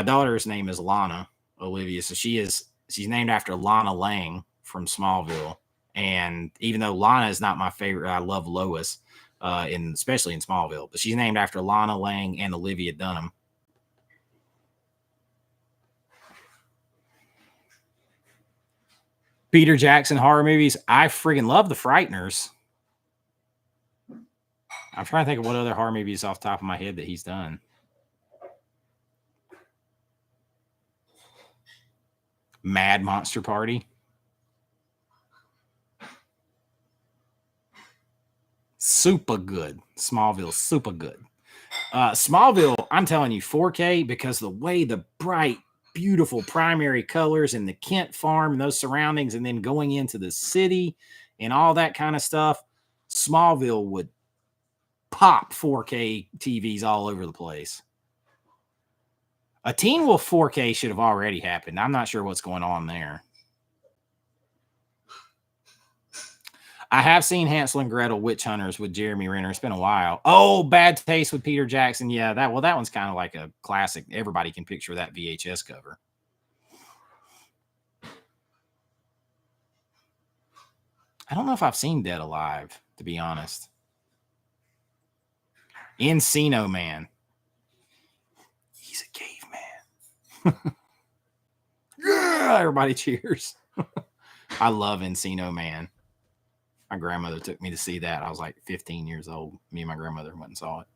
daughter's name is Lana Olivia, so she's named after Lana Lang from Smallville. And even though Lana is not my favorite, I love Lois, especially in Smallville. But she's named after Lana Lang and Olivia Dunham. Peter Jackson horror movies. I friggin' love The Frighteners. I'm trying to think of what other horror movies off the top of my head that he's done. Mad Monster Party. Super good. Smallville, super good. Smallville, I'm telling you, 4K, because the way the bright, beautiful primary colors and the Kent farm and those surroundings, and then going into the city and all that kind of stuff, Smallville would pop 4K TVs all over the place. A Teen Wolf 4K should have already happened. I'm not sure what's going on there. I have seen Hansel and Gretel Witch Hunters with Jeremy Renner. It's been a while. Oh, Bad Taste with Peter Jackson. Yeah, that one's kind of like a classic. Everybody can picture that VHS cover. I don't know if I've seen Dead Alive, to be honest. Encino Man. He's a caveman. Yeah, everybody cheers. I love Encino Man. My grandmother took me to see that. I was like 15 years old. Me and my grandmother went and saw it.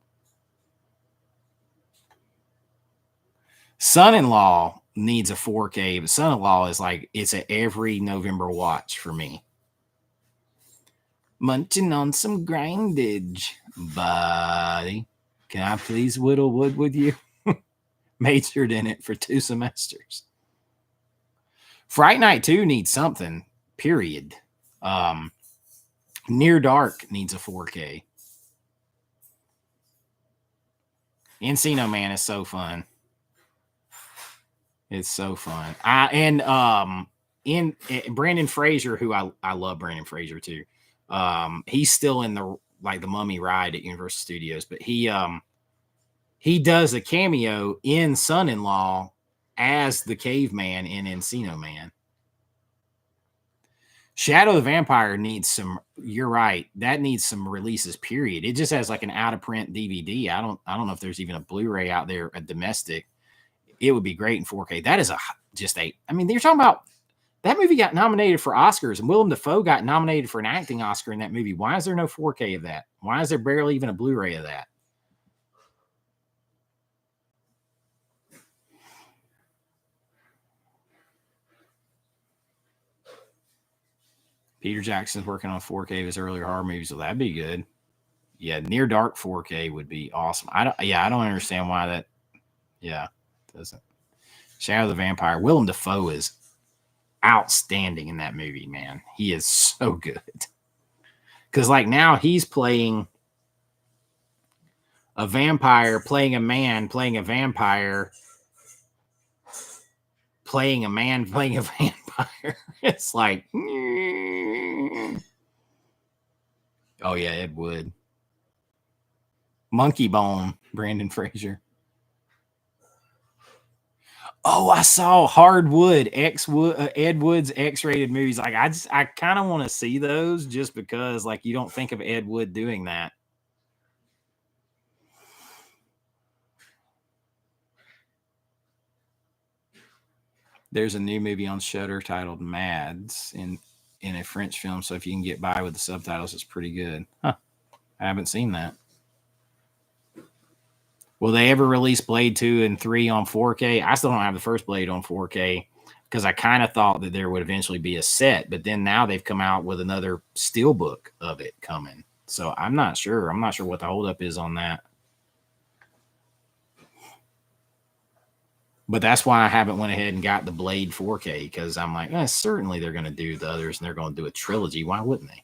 Son-in-Law needs a 4K, but Son-in-Law is like, it's a every November watch for me. Munching on some grindage, buddy. Can I please whittle wood with you? Majored in it for 2 semesters. Fright Night 2 needs something, period. Near Dark needs a 4K. Encino Man is so fun. It's so fun. Brandon Fraser, who I love Brandon Fraser too. He's still in the Mummy ride at Universal Studios, but he does a cameo in Son-in-Law as the caveman in Encino Man. Shadow the Vampire needs some. You're right. That needs some releases. Period. It just has like an out of print DVD. I don't know if there's even a Blu-ray out there, a domestic. It would be great in 4K. That is I mean, you're talking about that movie got nominated for Oscars, and Willem Dafoe got nominated for an acting Oscar in that movie. Why is there no 4K of that? Why is there barely even a Blu-ray of that? Peter Jackson's working on 4K of his earlier horror movies, so that'd be good. Yeah, Near Dark 4K would be awesome. I don't understand why that. Yeah, doesn't. Shadow the Vampire. Willem Dafoe is outstanding in that movie, man. He is so good. Because now he's playing a vampire, playing a man, playing a vampire, playing a man, playing a vampire. It's like, oh yeah, Ed Wood. Monkey Bone, Brandon Fraser. Oh, I saw Hardwood, Ed Wood's X-rated movies. I kind of want to see those just because you don't think of Ed Wood doing that. There's a new movie on Shudder titled Mads in a French film. So if you can get by with the subtitles, it's pretty good. Huh. I haven't seen that. Will they ever release Blade 2 and 3 on 4K? I still don't have the first Blade on 4K because I kind of thought that there would eventually be a set, but then now they've come out with another steelbook of it coming. So I'm not sure. I'm not sure what the holdup is on that. But that's why I haven't went ahead and got the Blade 4K, because I'm like, certainly they're going to do the others and they're going to do a trilogy. Why wouldn't they?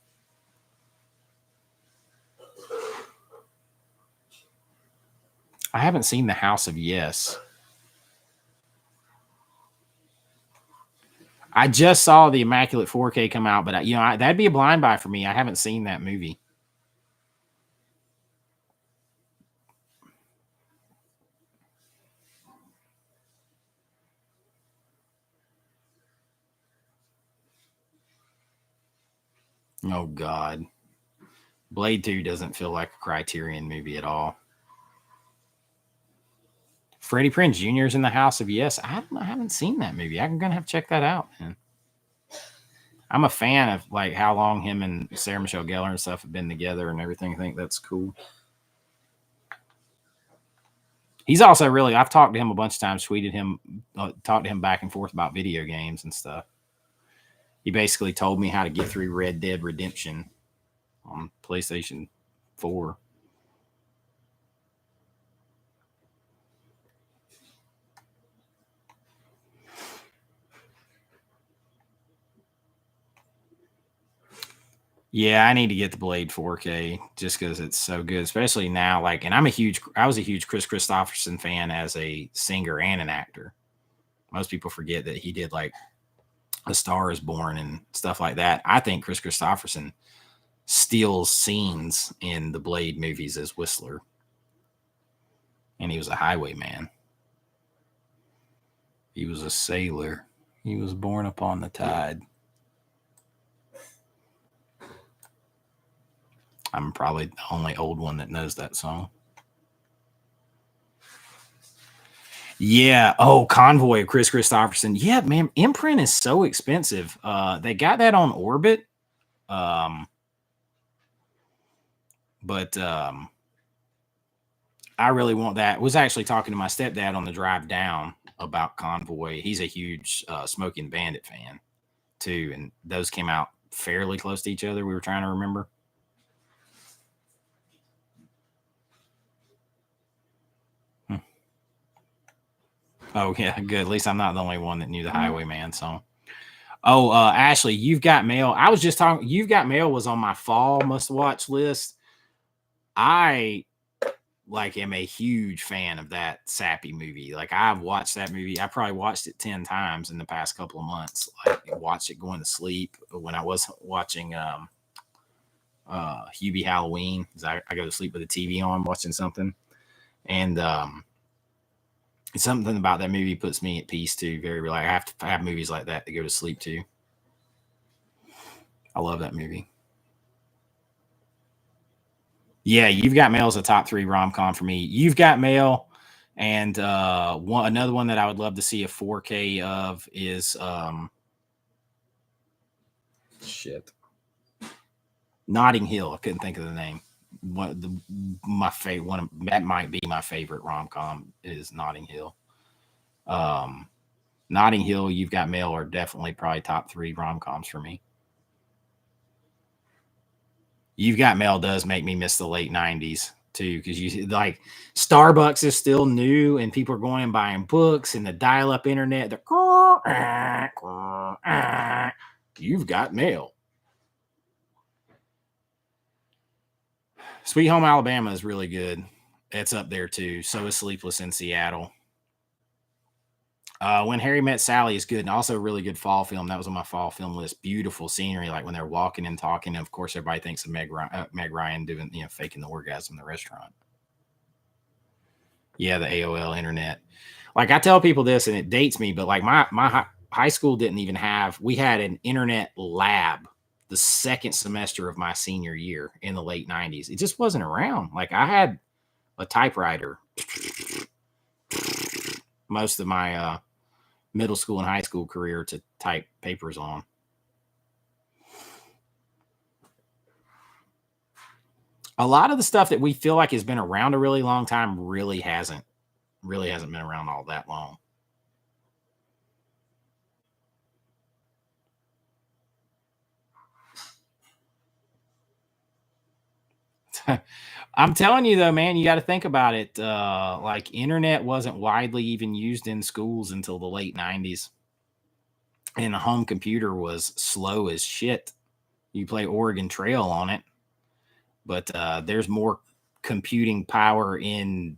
I haven't seen The House of Yes. I just saw the Immaculate 4K come out, but that'd be a blind buy for me. I haven't seen that movie. Oh, God. Blade 2 doesn't feel like a Criterion movie at all. Freddie Prinze Jr. is in The House of Yes. I haven't seen that movie. I'm going to have to check that out, man. I'm a fan of like how long him and Sarah Michelle Gellar and stuff have been together and everything. I think that's cool. He's also really, I've talked to him a bunch of times, talked to him back and forth about video games and stuff. He basically told me how to get through Red Dead Redemption on PlayStation 4. Yeah, I need to get the Blade 4K just because it's so good, especially now. Like, and I was a huge Chris Christopherson fan as a singer and an actor. Most people forget that he did like A Star Is Born and stuff like that. I think Chris Christopherson steals scenes in the Blade movies as Whistler. And he was a highwayman. He was a sailor. He was born upon the tide. I'm probably the only old one that knows that song. Yeah. Oh, Convoy of Chris Christopherson. Yeah, man. Imprint is so expensive. They got that on Orbit. But I really want that. I was actually talking to my stepdad on the drive down about Convoy. He's a huge Smoking Bandit fan too. And those came out fairly close to each other. We were trying to remember. Oh, yeah, good. At least I'm not the only one that knew the Highwayman song. Oh, Ashley, You've Got Mail. I was just talking. You've Got Mail was on my fall must-watch list. I am a huge fan of that sappy movie. Like, I've watched that movie. I probably watched it 10 times in the past couple of months. Like, I watched it going to sleep when I was watching Hubie Halloween. I go to sleep with the TV on watching something. And something about that movie puts me at peace too. Very relaxed. I have to have movies like that to go to sleep to. I love that movie. Yeah, You've Got Mail is a top 3 rom-com for me. You've Got Mail, and another one that I would love to see a 4K of is Notting Hill. I couldn't think of the name. That might be my favorite rom-com is Notting Hill. Notting Hill, You've Got Mail are definitely probably top 3 rom-coms for me. You've Got Mail does make me miss the late 90s too, because you like Starbucks is still new and people are going and buying books and the dial-up internet. You've Got Mail. Sweet Home Alabama is really good. It's up there too. So is Sleepless in Seattle. When Harry Met Sally is good, and also a really good fall film. That was on my fall film list. Beautiful scenery, like when they're walking and talking. And of course, everybody thinks of Meg Ryan doing, faking the orgasm in the restaurant. Yeah, the AOL internet. Like, I tell people this, and it dates me, but like my high school didn't even have. We had an internet lab the second semester of my senior year in the late 90s. It just wasn't around. Like, I had a typewriter most of my middle school and high school career to type papers on. A lot of the stuff that we feel like has been around a really long time really hasn't been around all that long. I'm telling you though, man, you got to think about it. Like internet wasn't widely even used in schools until the late 90s. And the home computer was slow as shit. You play Oregon Trail on it, but there's more computing power in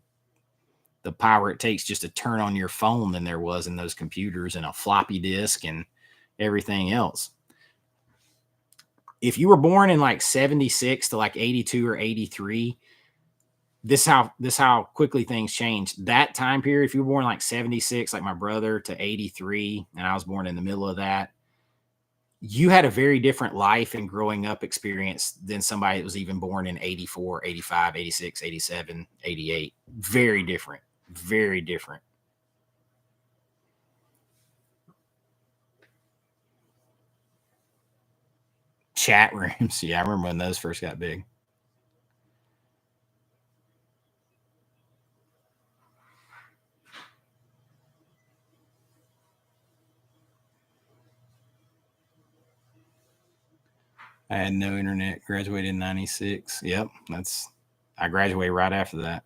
the power it takes just to turn on your phone than there was in those computers and a floppy disk and everything else. If you were born in like 76 to like 82 or 83, this how quickly things changed. That time period, if you were born like 76, like my brother, to 83, and I was born in the middle of that, you had a very different life and growing up experience than somebody that was even born in 84, 85, 86, 87, 88. Very different. Very different. Chat rooms. Yeah, I remember when those first got big. I had no internet. Graduated in 96. Yep. I graduated right after that.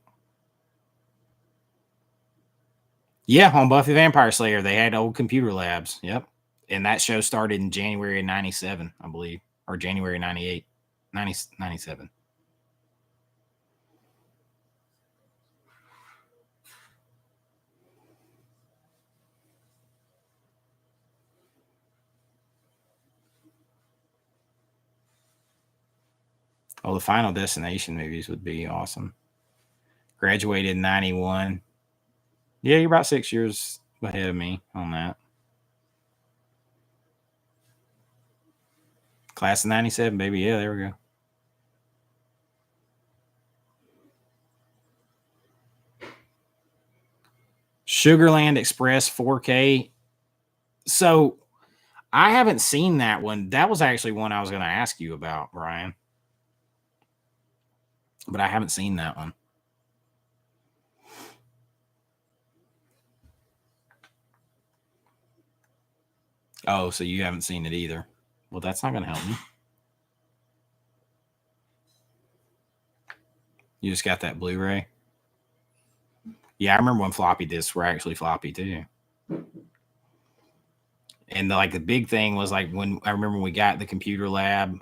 Yeah, on Buffy Vampire Slayer, they had old computer labs. Yep. And that show started in January of 97, I believe, or January 98, 97. Oh, the Final Destination movies would be awesome. Graduated in 91. Yeah, you're about 6 years ahead of me on that. Class of 97, baby. Yeah, there we go. Sugarland Express 4K. So I haven't seen that one. That was actually one I was going to ask you about, Brian. But I haven't seen that one. Oh, so you haven't seen it either. Well, that's not going to help me. You just got that Blu-ray? Yeah, I remember when floppy disks were actually floppy too. And the big thing was like when I remember when we got the computer lab,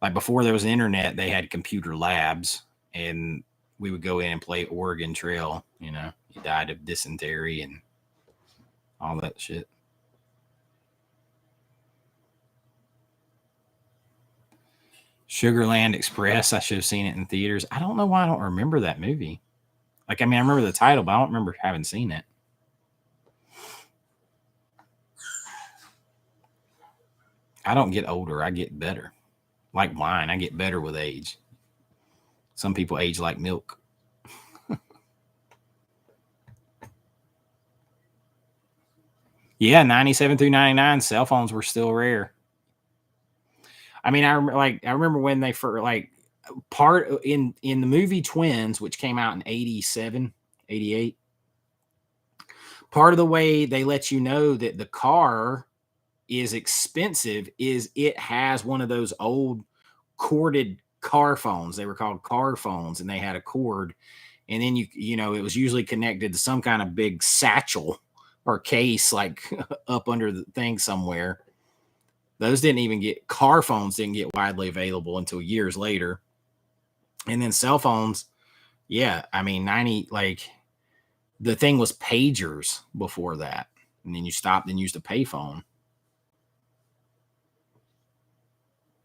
like before there was internet, they had computer labs and we would go in and play Oregon Trail. You know, you died of dysentery and all that shit. Sugarland Express. I should have seen it in theaters. I don't know why I don't remember that movie. Like, I mean, I remember the title, but I don't remember having seen it. I don't get older. I get better. Like wine, I get better with age. Some people age like milk. Yeah, 97 through 99, cell phones were still rare. I mean, I remember when they for like part in the movie Twins, which came out in 87, 88. Part of the way they let you know that the car is expensive is it has one of those old corded car phones. They were called car phones and they had a cord. And then you know, it was usually connected to some kind of big satchel or case like up under the thing somewhere. Those car phones didn't get widely available until years later. And then cell phones, yeah, I mean, 90, like the thing was pagers before that. And then you stopped and used a payphone.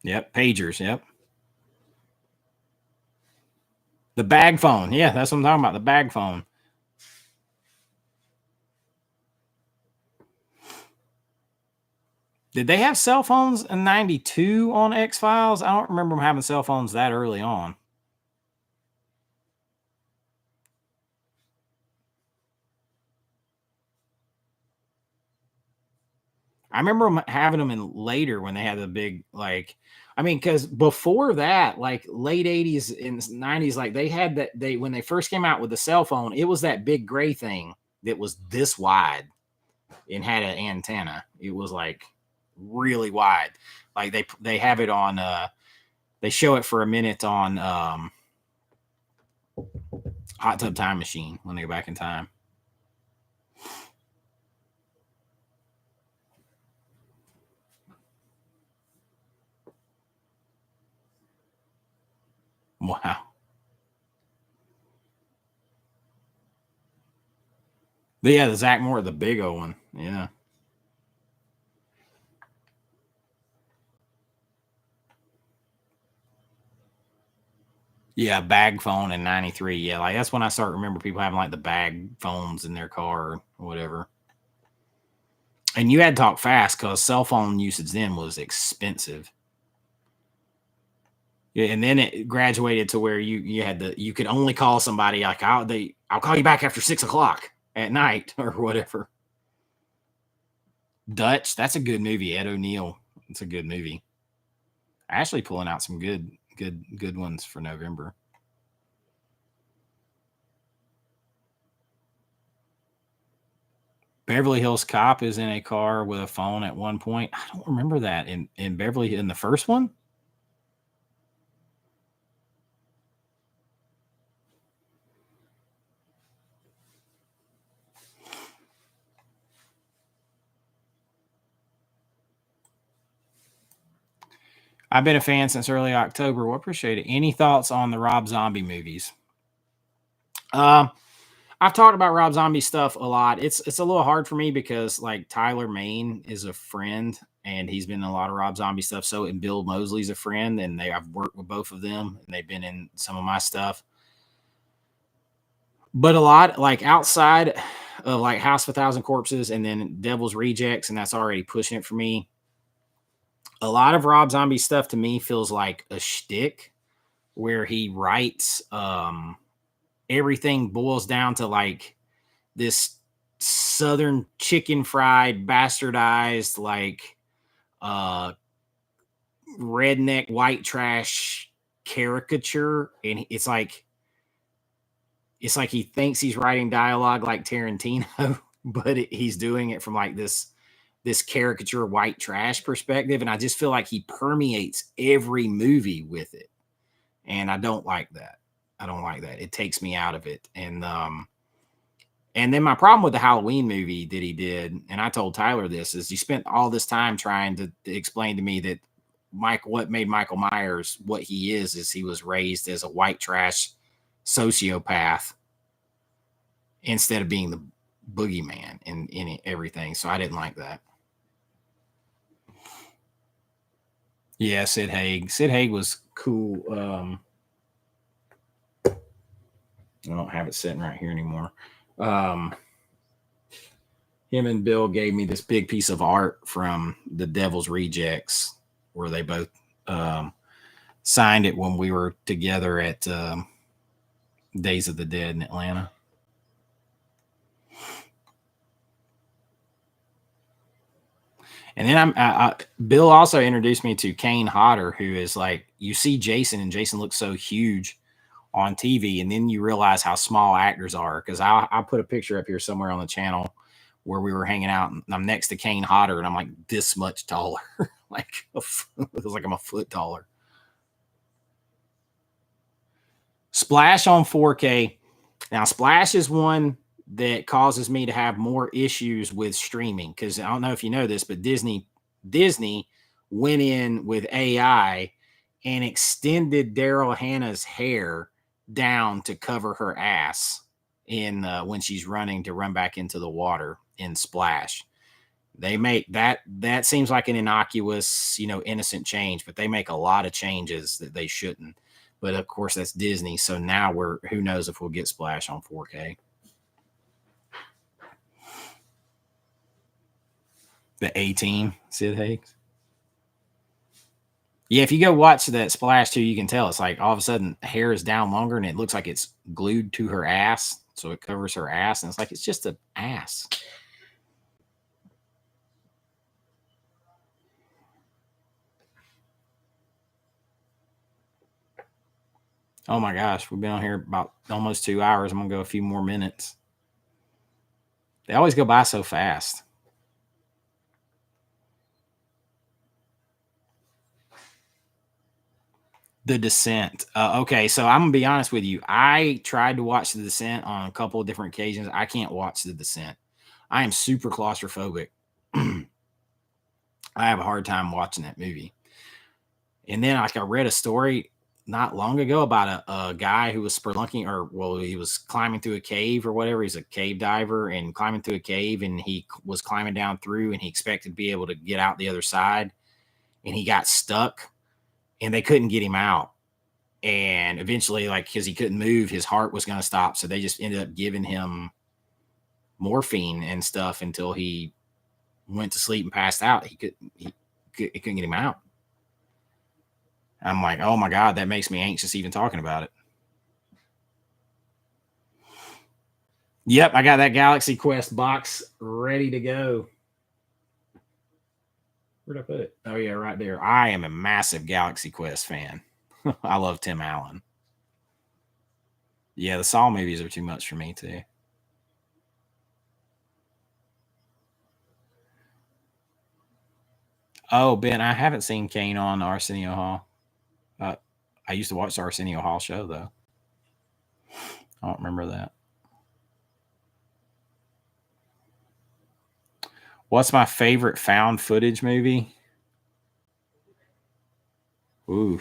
Yep, pagers, yep. The bag phone. Yeah, that's what I'm talking about. The bag phone. Did they have cell phones in 92 on X-Files? I don't remember them having cell phones that early on. I remember having them in later when they had the big, like, I mean, because before that, like late 80s and 90s, like they had that, when they first came out with the cell phone, it was that big gray thing that was this wide and had an antenna. It was like really wide. Like they have it on, they show it for a minute on Hot Tub Time Machine when they go back in time. Wow. Yeah, the Zach Moore, the big old one. Yeah. Yeah, bag phone in 93. Yeah, like that's when I start to remember people having like the bag phones in their car or whatever. And you had to talk fast because cell phone usage then was expensive. Yeah, and then it graduated to where you could only call somebody like I'll call you back after 6:00 at night or whatever. Dutch, that's a good movie. Ed O'Neill, it's a good movie. Actually, pulling out some good ones for November. Beverly Hills Cop is in a car with a phone at one point. I don't remember that in Beverly, in the first one. I've been a fan since early October. Well, appreciate it. Any thoughts on the Rob Zombie movies? I've talked about Rob Zombie stuff a lot. It's a little hard for me because like Tyler Main is a friend and he's been in a lot of Rob Zombie stuff. So, and Bill Moseley's a friend, and I've worked with both of them and they've been in some of my stuff. But a lot like outside of like House of a Thousand Corpses and then Devil's Rejects, and that's already pushing it for me. A lot of Rob Zombie stuff to me feels like a shtick where he writes everything boils down to like this southern chicken fried bastardized like redneck white trash caricature, and it's like he thinks he's writing dialogue like Tarantino but he's doing it from like this caricature white trash perspective, and I just feel like he permeates every movie with it, and I don't like that. It takes me out of it. And then my problem with the Halloween movie that he did, and I told Tyler this, is he spent all this time trying to explain to me that what made Michael Myers what he is he was raised as a white trash sociopath instead of being the boogeyman in everything. So I didn't like that. Yeah, Sid Haig. Sid Haig was cool. I don't have it sitting right here anymore. Him and Bill gave me this big piece of art from the Devil's Rejects where they both signed it when we were together at Days of the Dead in Atlanta. And then Bill also introduced me to Kane Hodder, who is like, you see Jason, and Jason looks so huge on TV, and then you realize how small actors are. Because I'll put a picture up here somewhere on the channel where we were hanging out, and I'm next to Kane Hodder, and I'm like this much taller, like it was like I'm a foot taller. Splash on 4K. Now, Splash is one that causes me to have more issues with streaming, because I don't know if you know this, but Disney went in with AI and extended Daryl Hannah's hair down to cover her ass in when she's running to run back into the water in Splash. They make that seems like an innocuous, innocent change, but they make a lot of changes that they shouldn't. But of course, that's Disney. So now who knows if we'll get Splash on 4K. The A-Team, Sid Higgs. Yeah, if you go watch that Splash 2, you can tell it's like all of a sudden hair is down longer and it looks like it's glued to her ass. So it covers her ass. And it's like, it's just an ass. Oh my gosh, we've been on here about almost 2 hours. I'm gonna go a few more minutes. They always go by so fast. The Descent. Okay, so I'm gonna be honest with you. I tried to watch The Descent on a couple of different occasions. I can't watch The Descent. I am super claustrophobic. I have a hard time watching that movie. And then, like, I read a story not long ago about a guy who was spelunking, or well, he was climbing through a cave or whatever. He's a cave diver and climbing through a cave, and he was climbing down through, and he expected to be able to get out the other side, and he got stuck, and they couldn't get him out. And eventually, like, because he couldn't move, his heart was going to stop, so they just ended up giving him morphine and stuff until he went to sleep and passed out. He couldn't get him out. I'm like, oh my God, that makes me anxious even talking about it. Yep, I got that Galaxy Quest box ready to go. Where'd I put it? Oh, yeah, right there. I am a massive Galaxy Quest fan. I love Tim Allen. Yeah, the Saw movies are too much for me, too. Oh, Ben, I haven't seen Kane on Arsenio Hall. I used to watch the Arsenio Hall show, though. I don't remember that. What's my favorite found footage movie? Ooh.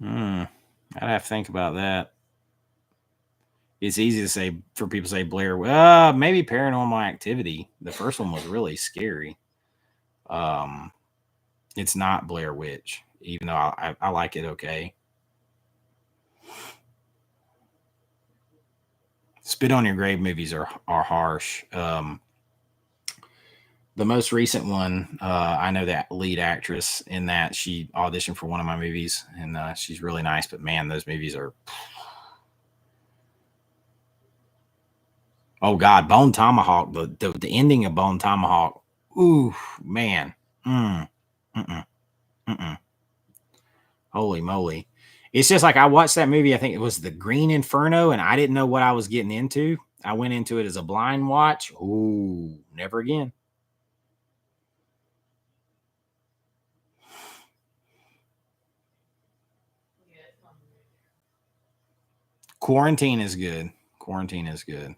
I'd have to think about that. It's easy to say for people to say Blair. Maybe Paranormal Activity. The first one was really scary. It's not Blair Witch, even though I like it okay. Spit on Your Grave movies are harsh. The most recent one, I know that lead actress in that she auditioned for one of my movies, and she's really nice. But man, those movies are. Oh God, Bone Tomahawk. The ending of Bone Tomahawk. Ooh man. Mm. Mm-mm. Mm-mm. Holy moly. It's just like I watched that movie. I think it was The Green Inferno, and I didn't know what I was getting into. I went into it as a blind watch. Ooh, never again. Quarantine is good. Quarantine is good.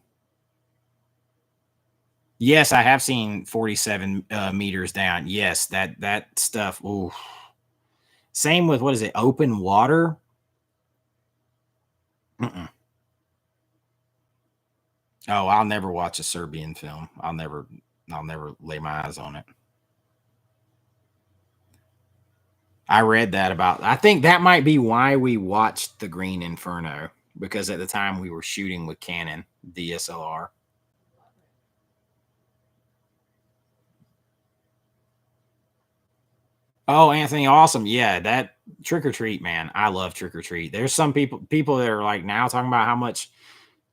Yes, I have seen 47 meters down. Yes, that stuff. Ooh. Same with what is it? Open Water. Mm-mm. Oh, I'll never watch a Serbian film. I'll never lay my eyes on it. I read that about. I think that might be why we watched The Green Inferno, because at the time we were shooting with Canon DSLR. Oh, Anthony, awesome. Yeah, that Trick or Treat, man. I love Trick or Treat. There's some people that are like now talking about how much,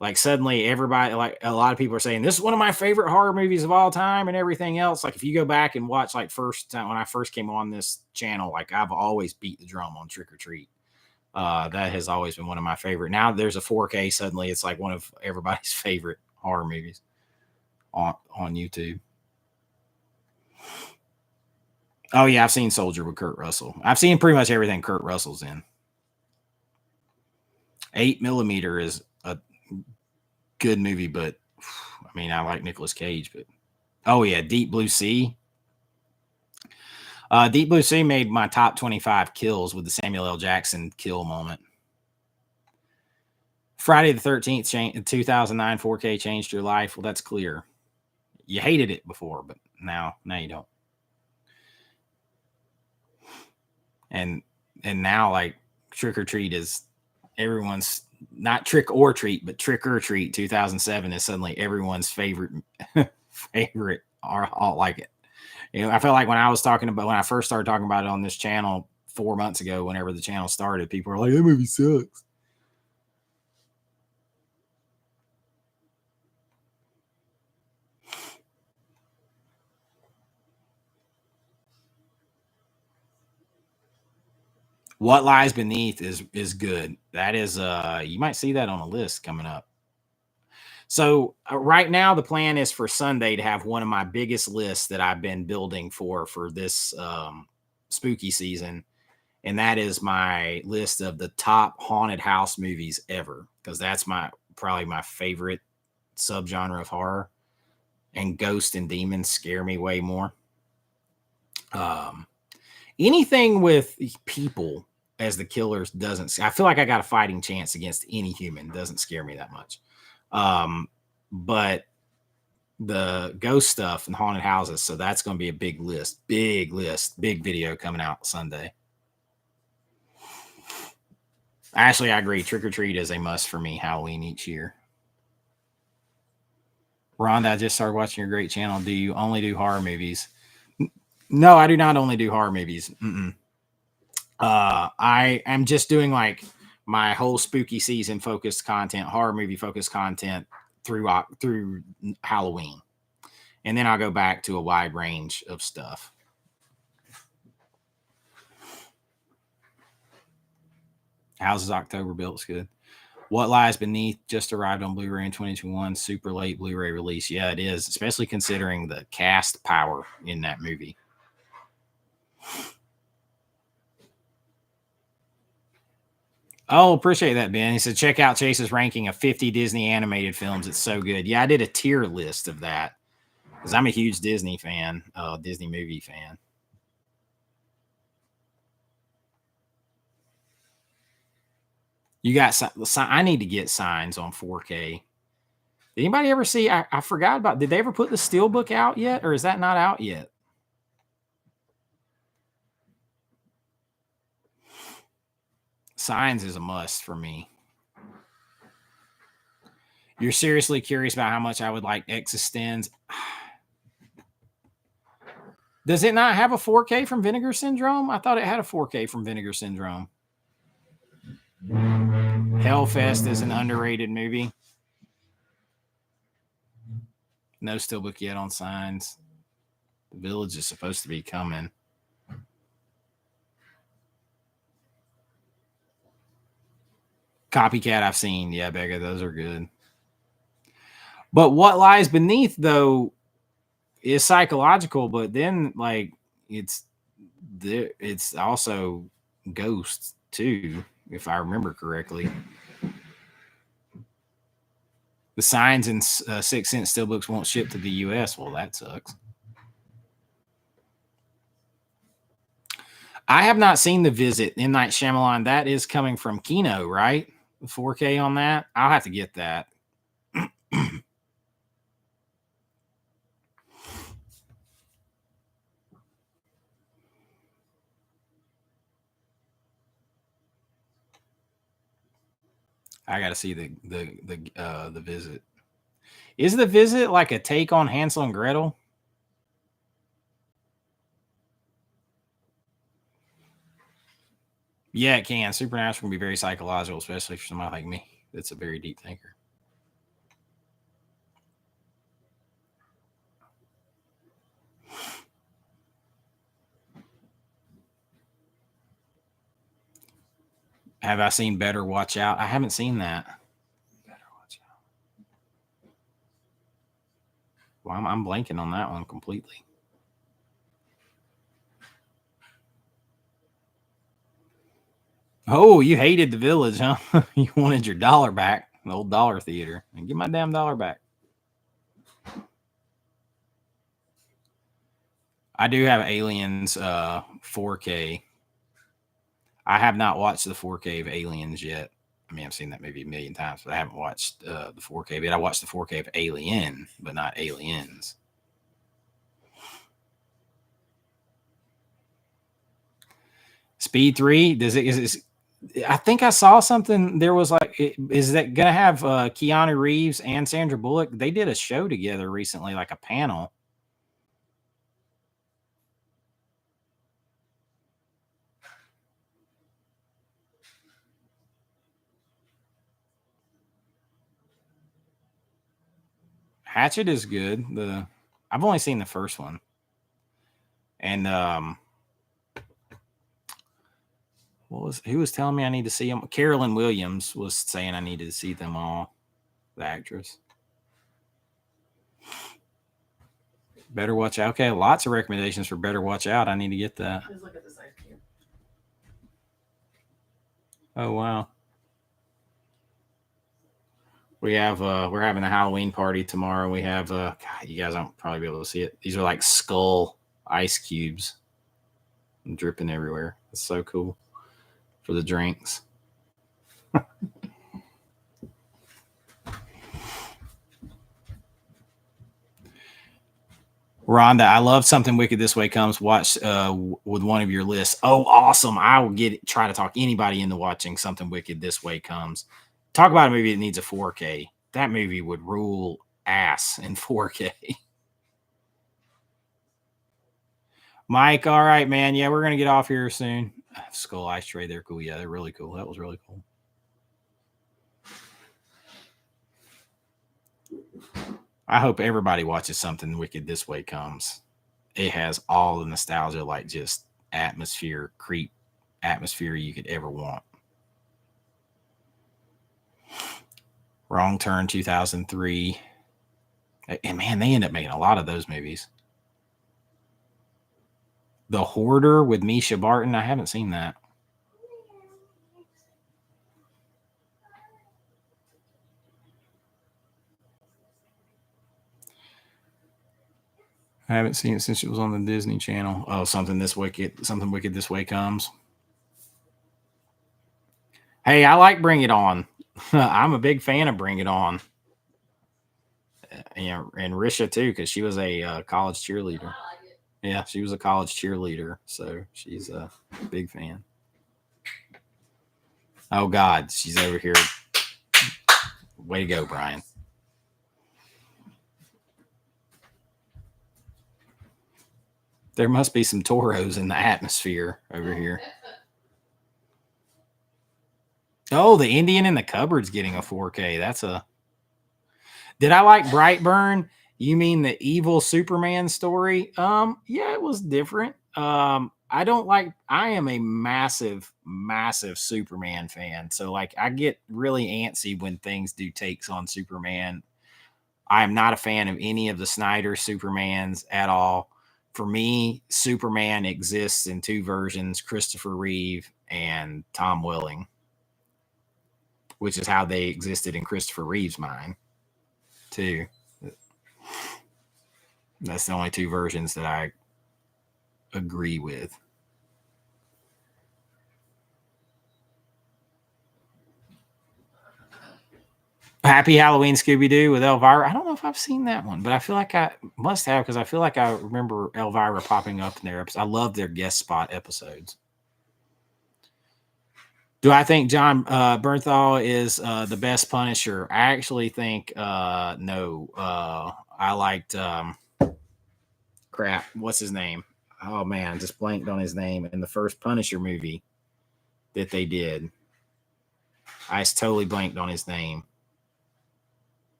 like, suddenly everybody, like, a lot of people are saying this is one of my favorite horror movies of all time and everything else. Like, if you go back and watch, like, first time when I first came on this channel, like, I've always beat the drum on Trick or Treat. That has always been one of my favorite. Now there's a 4K. Suddenly it's like one of everybody's favorite horror movies on YouTube. Oh yeah, I've seen Soldier with Kurt Russell. I've seen pretty much everything Kurt Russell's in. 8mm is a good movie, but I mean, I like Nicolas Cage, but oh yeah, Deep Blue Sea. Deep Blue Sea made my top 25 kills with the Samuel L. Jackson kill moment. Friday the 13th, 2009 4K changed your life. Well, that's clear. You hated it before, but now you don't. And now, like, Trick or Treat is everyone's, not Trick or Treat, but Trick or Treat 2007 is suddenly everyone's favorite favorite, or all like it. You know, I felt like when I first started talking about it on this channel 4 months ago, whenever the channel started, people were like, that movie sucks. What Lies Beneath is good. That is you might see that on a list coming up. So right now the plan is for Sunday to have one of my biggest lists that I've been building for this spooky season, and that is my list of the top haunted house movies ever, because that's probably my favorite subgenre of horror, and ghosts and demons scare me way more. Anything with people as the killers doesn't. I feel like I got a fighting chance against any human. Doesn't scare me that much. But the ghost stuff and haunted houses, so that's going to be a big list, big video coming out Sunday. Actually, I agree. Trick or treat is a must for me. Halloween each year. Rhonda, I just started watching your great channel. Do you only do horror movies? No, I do not only do horror movies. I am just doing like my whole spooky season focused content, horror movie focused content through Halloween, and then I'll go back to a wide range of stuff. Houses October Built's good. What Lies Beneath just arrived on Blu-ray in 2021. Super late Blu-ray release. Yeah, it is, especially considering the cast power in that movie. Oh, appreciate that, Ben. He said, check out Chase's ranking of 50 Disney animated films. It's so good. Yeah, I did a tier list of that because I'm a huge Disney fan, Disney movie fan. You got, I need to get Signs on 4K. Did anybody ever see, I forgot about, did they ever put the Steelbook out yet, or is that not out yet? Signs is a must for me. You're seriously curious about how much I would like Existenz? Does it not have a 4K from Vinegar Syndrome? I thought it had a 4K from Vinegar Syndrome. Hellfest is an underrated movie. No Steelbook yet on Signs. The Village is supposed to be coming. Copycat I've seen. Yeah, Becca, those are good. But What Lies Beneath, though, is psychological, but then like it's also ghosts too, if I remember correctly. The Signs and Sixth Sense Steelbooks won't ship to the US. Well, that sucks. I have not seen The Visit, M. Night Shyamalan. That is coming from Kino, right? 4K on that. I'll have to get that. I got to see the Visit. Is The Visit like a take on Hansel and Gretel? Yeah, it can. Supernatural can be very psychological, especially for somebody like me that's a very deep thinker. Have I seen Better Watch Out? I haven't seen that. Better Watch Out. Well, I'm blanking on that one completely. Oh, you hated The Village, huh? You wanted your dollar back, the old dollar theater. And get my damn dollar back. I do have Aliens 4K. I have not watched the 4K of Aliens yet. I mean, I've seen that movie a million times, but I haven't watched the 4K. But I watched the 4K of Alien, but not Aliens. Speed 3, I think I saw something. There was like, is that gonna have Keanu Reeves and Sandra Bullock? They did a show together recently, like a panel. Hatchet is good. I've only seen the first one, and what who was telling me I need to see them? Carolyn Williams was saying I needed to see them all. The actress. Better Watch Out. Okay, lots of recommendations for Better Watch Out. I need to get that. Just look at this ice cube. Oh wow. We have we're having a Halloween party tomorrow. We have God, you guys won't probably be able to see it. These are like skull ice cubes. Dripping everywhere. It's so cool for the drinks. Rhonda, I love Something Wicked This Way Comes. Watch with one of your lists. Oh, awesome. I will try to talk anybody into watching Something Wicked This Way Comes. Talk about a movie that needs a 4K. That movie would rule ass in 4K. Mike, all right, man. Yeah, we're going to get off here soon. Skull Ice Tray, they're cool. Yeah, they're really cool. That was really cool. I hope everybody watches Something Wicked This Way Comes. It has all the nostalgia, like just atmosphere, creep atmosphere you could ever want. Wrong Turn 2003. And man, they end up making a lot of those movies. The Hoarder with Misha Barton. I haven't seen that. I haven't seen it since it was on the Disney Channel. Oh, Something Wicked This Way Comes. Hey, I like Bring It On. I'm a big fan of Bring It On. And Risha too, because she was a college cheerleader. Yeah, she was a college cheerleader, so she's a big fan. Oh God, she's over here. Way to go, Brian. There must be some toros in the atmosphere over here. Oh, the Indian in the Cupboard's getting a 4K. That's a. Did I like Brightburn? You mean the evil Superman story? Yeah, it was different. I am a massive Superman fan. So like I get really antsy when things do takes on Superman. I am not a fan of any of the Snyder Supermans at all. For me, Superman exists in two versions, Christopher Reeve and Tom Welling, which is how they existed in Christopher Reeve's mind too. That's the only two versions that I agree with. Happy Halloween, Scooby-Doo with Elvira. I don't know if I've seen that one, but I feel like I must have because I feel like I remember Elvira popping up in their episodes. I love their guest spot episodes. Do I think John Bernthal is the best Punisher? I actually think no. I liked crap. What's his name? Oh man, I just blanked on his name in the first Punisher movie that they did. I just totally blanked on his name.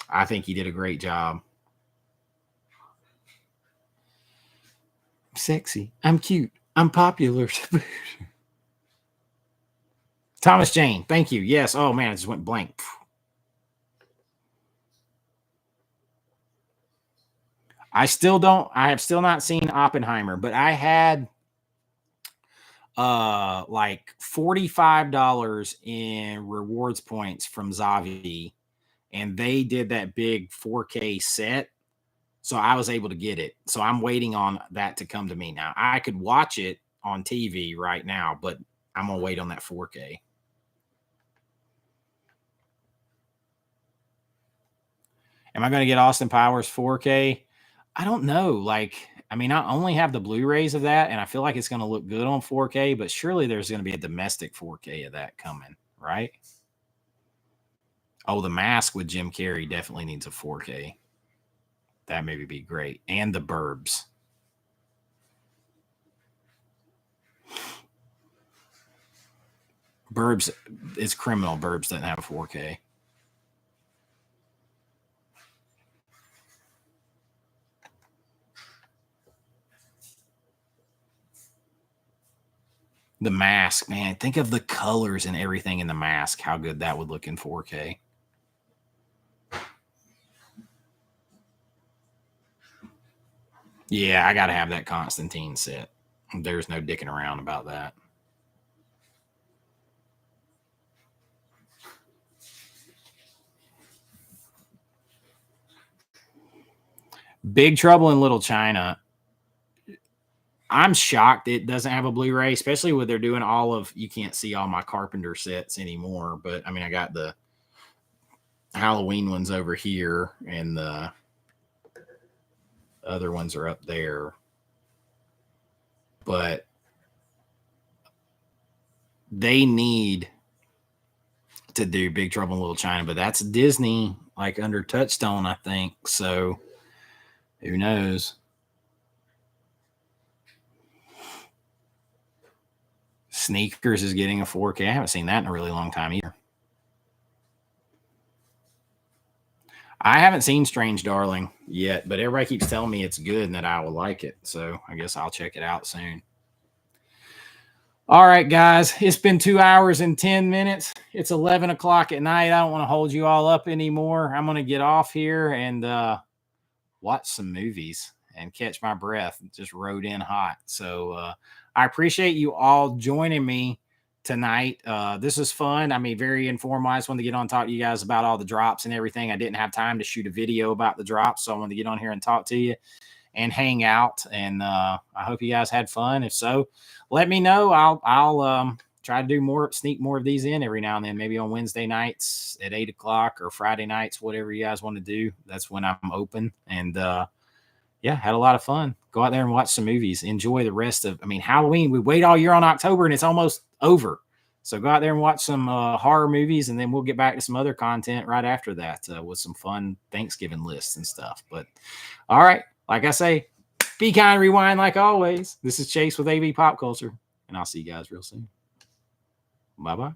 I think he did a great job. I'm sexy. I'm cute. I'm popular. Thomas Jane. Thank you. Yes. Oh man, I just went blank. I have still not seen Oppenheimer, but I had like $45 in rewards points from Zavi, and they did that big 4K set. So I was able to get it. So I'm waiting on that to come to me now. I could watch it on TV right now, but I'm gonna wait on that 4K. Am I going to get Austin Powers 4K? I don't know. Like, I mean, I only have the Blu-rays of that, and I feel like it's going to look good on 4K, but surely there's going to be a domestic 4K of that coming, right? Oh, The Mask with Jim Carrey definitely needs a 4K. That maybe be great. And The Burbs. Burbs is criminal. Burbs doesn't have a 4K. The Mask, man. Think of the colors and everything in The Mask. How good that would look in 4K. Yeah, I got to have that Constantine set. There's no dicking around about that. Big Trouble in Little China. I'm shocked it doesn't have a Blu-ray, especially when they're doing all of, you can't see all my Carpenter sets anymore, but I mean, I got the Halloween ones over here and the other ones are up there. But they need to do Big Trouble in Little China, but that's Disney, like under Touchstone, I think. So who knows? Sneakers is getting a 4K. I haven't seen that in a really long time either. I haven't seen Strange Darling yet, but everybody keeps telling me it's good and that I will like it. So I guess I'll check it out soon. All right, guys, it's been 2 hours and 10 minutes. It's 11 o'clock at night. I don't want to hold you all up anymore. I'm going to get off here and watch some movies and catch my breath. It just rode in hot. So I appreciate you all joining me tonight. This is fun. I mean, very informal. I just wanted to get on and talk to you guys about all the drops and everything. I didn't have time to shoot a video about the drops, so I wanted to get on here and talk to you and hang out. And I hope you guys had fun. If so, let me know. I'll try to do sneak more of these in every now and then, maybe on Wednesday nights at 8 o'clock or Friday nights, whatever you guys want to do. That's when I'm open. And yeah, had a lot of fun. Go out there and watch some movies. Enjoy the rest of, I mean, Halloween. We wait all year on October and it's almost over. So go out there and watch some horror movies, and then we'll get back to some other content right after that with some fun Thanksgiving lists and stuff. But all right, like I say, be kind, rewind like always. This is Chase with AV Pop Culture, and I'll see you guys real soon. Bye-bye.